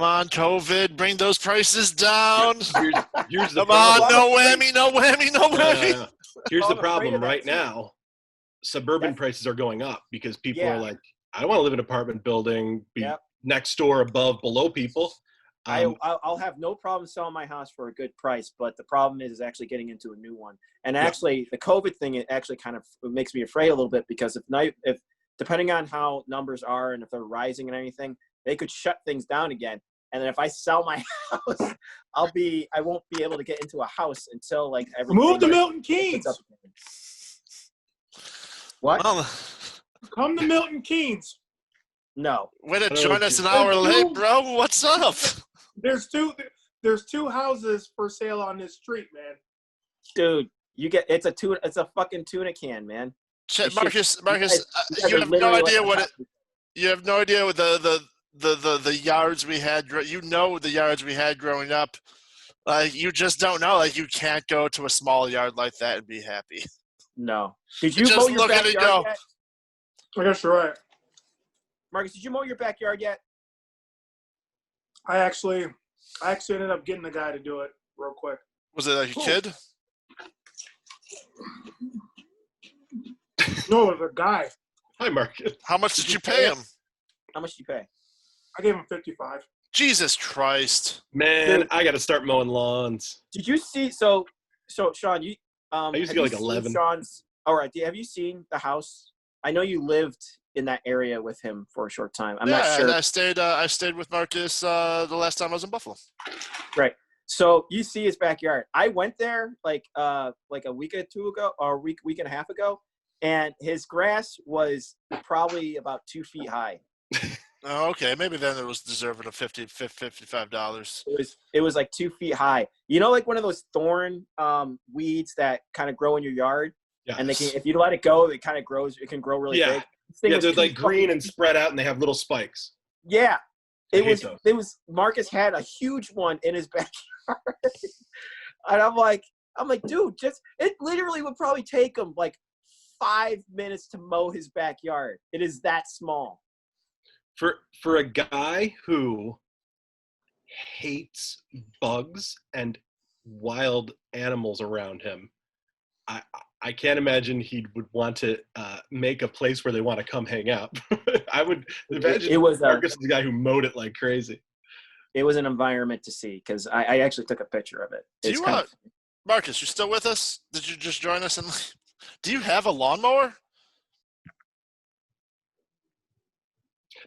on, COVID, bring those prices down. Here's the Come on, problem. no whammy, no whammy, no whammy. No. Here's Well, the I'm afraid problem. of that Right too. now, suburban That's- prices are going up because people are Yeah. like, I don't want to live in an apartment building, be Yep. next door, above, below people. I'll have no problem selling my house for a good price, but the problem is actually getting into a new one. And Yeah. actually, the COVID thing, it actually kind of makes me afraid a little bit because if depending on how numbers are and if they're rising and anything, they could shut things down again. And then if I sell my house, I won't be able to get into a house until like everything. Move to Milton gets Keynes. up again. What? Well, Come to Milton Keynes. No. way to I don't know join what us you- an hour There's late, two- bro. What's up? There's two houses for sale on this street, man. Dude, it's a fucking tuna can, man. It should- Marcus, you guys you are have no literally idea like what it. You have no idea what the yards we had. You know the yards we had growing up. Like you just don't know. Like you can't go to a small yard like that and be happy. No. Did You you mow just your look at it backyard go. yet? I guess you're right. Marcus, did you mow your backyard yet? I actually ended up getting the guy to do it real quick. Was it like a Cool. kid? No, it was a guy. Hi, Marcus. How much did you pay him? How much did you pay? I gave him 55. Jesus Christ! Man, Dude. I got to start mowing lawns. Did you see? So Shawn, you I used to have get you like seen 11. Shawn's. All right. Have you seen the house? I know you lived in that area with him for a short time. I'm not Yeah, sure. and I stayed with Marcus the last time I was in Buffalo. Right. So you see his backyard. I went there like a week or two ago, or a week and a half ago, and his grass was probably about 2 feet high. Oh, okay, maybe then it was deserving of $55. It was like 2 feet high. You know, like one of those thorn weeds that kind of grow in your yard, Yeah. and if you let it go, it kind of grows. It can grow really Yeah. big. This thing Yeah, was they're 2 like green fucking and spread out, and they have little spikes. Yeah. I hate those. It was Marcus had a huge one in his backyard. And I'm like, dude, it literally would probably take him like 5 minutes to mow his backyard. It is that small. For a guy who hates bugs and wild animals around him, I can't imagine he would want to make a place where they want to come hang out. I would imagine It was Marcus is the guy who mowed it like crazy. it was an environment to see because I actually took a picture of it. Do It's you, kind of Marcus, you still with us? Did you just join us? And do you have a lawnmower?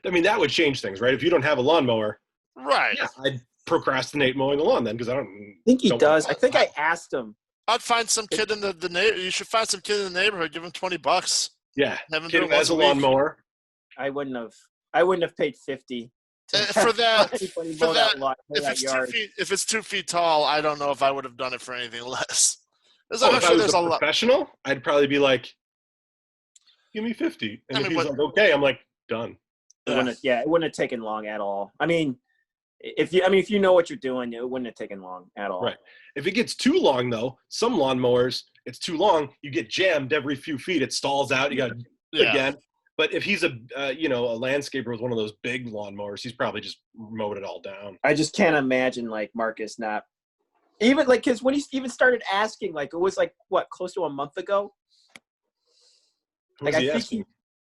I mean, that would change things, right? If you don't have a lawnmower, Right. yeah, I'd procrastinate mowing the lawn then because I don't. I think he don't does. want I think I asked him. I'd find some kid in the neighborhood. You should find some kid in the neighborhood. Give him $20. Yeah, Have him kid do who it has once a a week. lawnmower. I wouldn't have paid 50 For that, anybody for mow that, mow if that it's yard. if it's 2 feet tall, I don't know if I would have done it for anything less. There's, Oh, I'm if I sure was there's a a lot. professional, I'd probably be like, "Give me 50," and I if mean, he's what- like, "Okay," I'm like, "Done." It wouldn't have taken long at all. I mean, if you know what you're doing, it wouldn't have taken long at all. Right. If it gets too long, though, some lawnmowers, it's too long. You get jammed every few feet. It stalls out. You got to do it Yeah. again. But if he's a landscaper with one of those big lawnmowers, he's probably just mowed it all down. I just can't imagine like Marcus not even like because when he even started asking, like it was like what, close to a month ago. Who Like was I he think asking?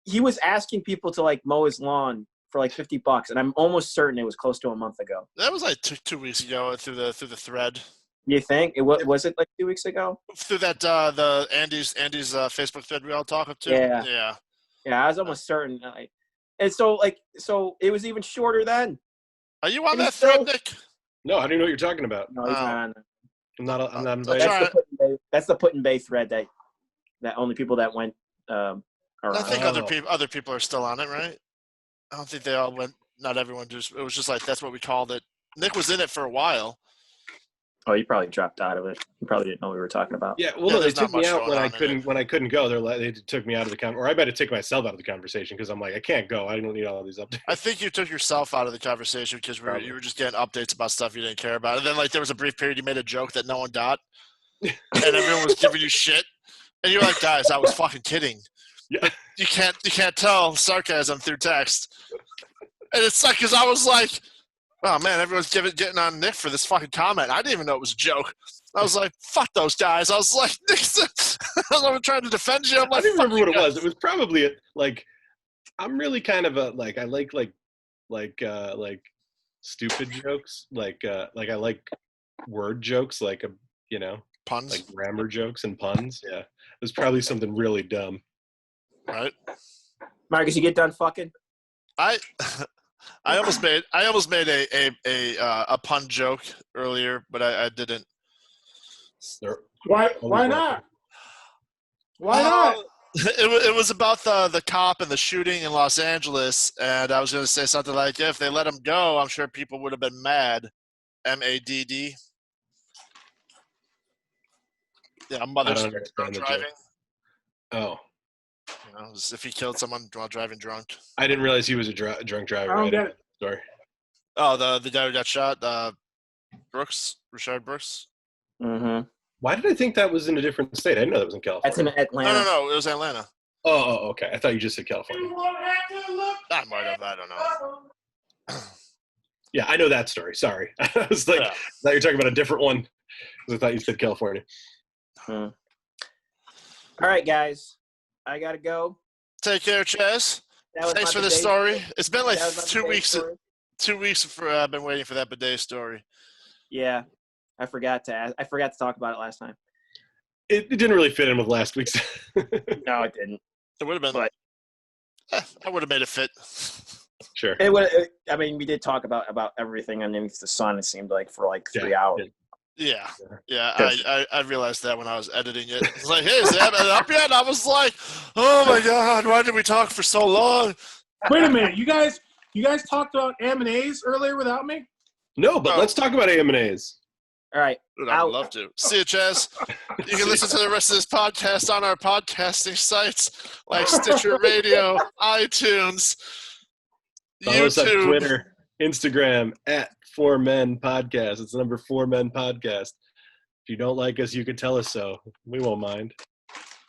he was asking people to like mow his lawn for like $50, and I'm almost certain it was close to a month ago. That was like 2 weeks ago through the thread. You think was it like 2 weeks ago? Through that the Andy's Facebook thread we all talk to. Yeah. Yeah. Yeah, I was almost certain. And so it was even shorter then. Are you on And that he's thread, still- Nick? No, I don't even know what you're talking about. No, he's Oh. not on. I'm not That's invited. right. That's the Put in Bay thread that only people that went are I on. think Oh. other people are still on it, right? I don't think they all went. Not everyone just. It was just like that's what we called it. Nick was in it for a while. Oh, you probably dropped out of it. You probably didn't know what we were talking about. Yeah, well, Yeah, no, they there's not took me much out going when I on in it. couldn't go. They took me out of the or I better take myself out of the conversation because I'm like, I can't go. I don't need all these updates. I think you took yourself out of the conversation because you were just getting updates about stuff you didn't care about. And then like there was a brief period you made a joke that no one got, and everyone was giving you shit. And you're like, guys, I was fucking kidding. Yeah. But you can't tell sarcasm through text. And it's like, because I was like, oh man, everyone's getting on Nick for this fucking comment. I didn't even know it was a joke. I was like, fuck those guys. I was like, I'm trying to defend you. I'm I like, don't remember fuck what you it was. guys. It was probably like, I'm really kind of a I like stupid jokes. I like word jokes, Puns, like grammar jokes and puns. Yeah, it was probably something really dumb. right? Marcus, you get done fucking? I almost made a pun joke earlier, but I didn't. Why not? Why not? It was about the cop and the shooting in Los Angeles, and I was going to say something like, if they let him go, I'm sure people would have been mad. MADD. Yeah, mother's I don't understand the driving. joke. Oh, You know, if he killed someone while driving drunk. I didn't realize he was a drunk driver. I don't get it. Sorry. Oh, the guy who got shot, Richard Brooks. Mm-hmm. Why did I think that was in a different state? I didn't know that was in California. That's in Atlanta. No, it was Atlanta. Oh, okay. I thought you just said California. I might have, I don't know. Yeah, I know that story. Sorry. I was like, Yeah. I thought you were talking about a different one because I thought you said California. All right, guys. I got to go. Take care, Chaz. That was Thanks my for the bidet story. It's been like That was my 2 bidet weeks. story. 2 weeks for I've been waiting for that bidet story. Yeah, I forgot to talk about it last time. It didn't really fit in with last week's. No, it didn't. It would have been. But- I would have made it fit. Sure. It would. I mean, we did talk about everything underneath the sun. It seemed like for like 3 hours. Yeah. Yes. I realized that when I was editing it. It's like, hey, is that up yet? And I was like, oh my god, why did we talk for so long? Wait a minute. You guys talked about M&As earlier without me? No, but Oh. let's talk about AMAs. All right. Dude, I'd Out. love to. See you, Chaz. You can listen to the rest of this podcast on our podcasting sites like Stitcher Radio, iTunes, Follow us on YouTube. Twitter, Instagram at 4 Men Podcast. It's the number 4 Men Podcast. If you don't like us, you can tell us so. We won't mind.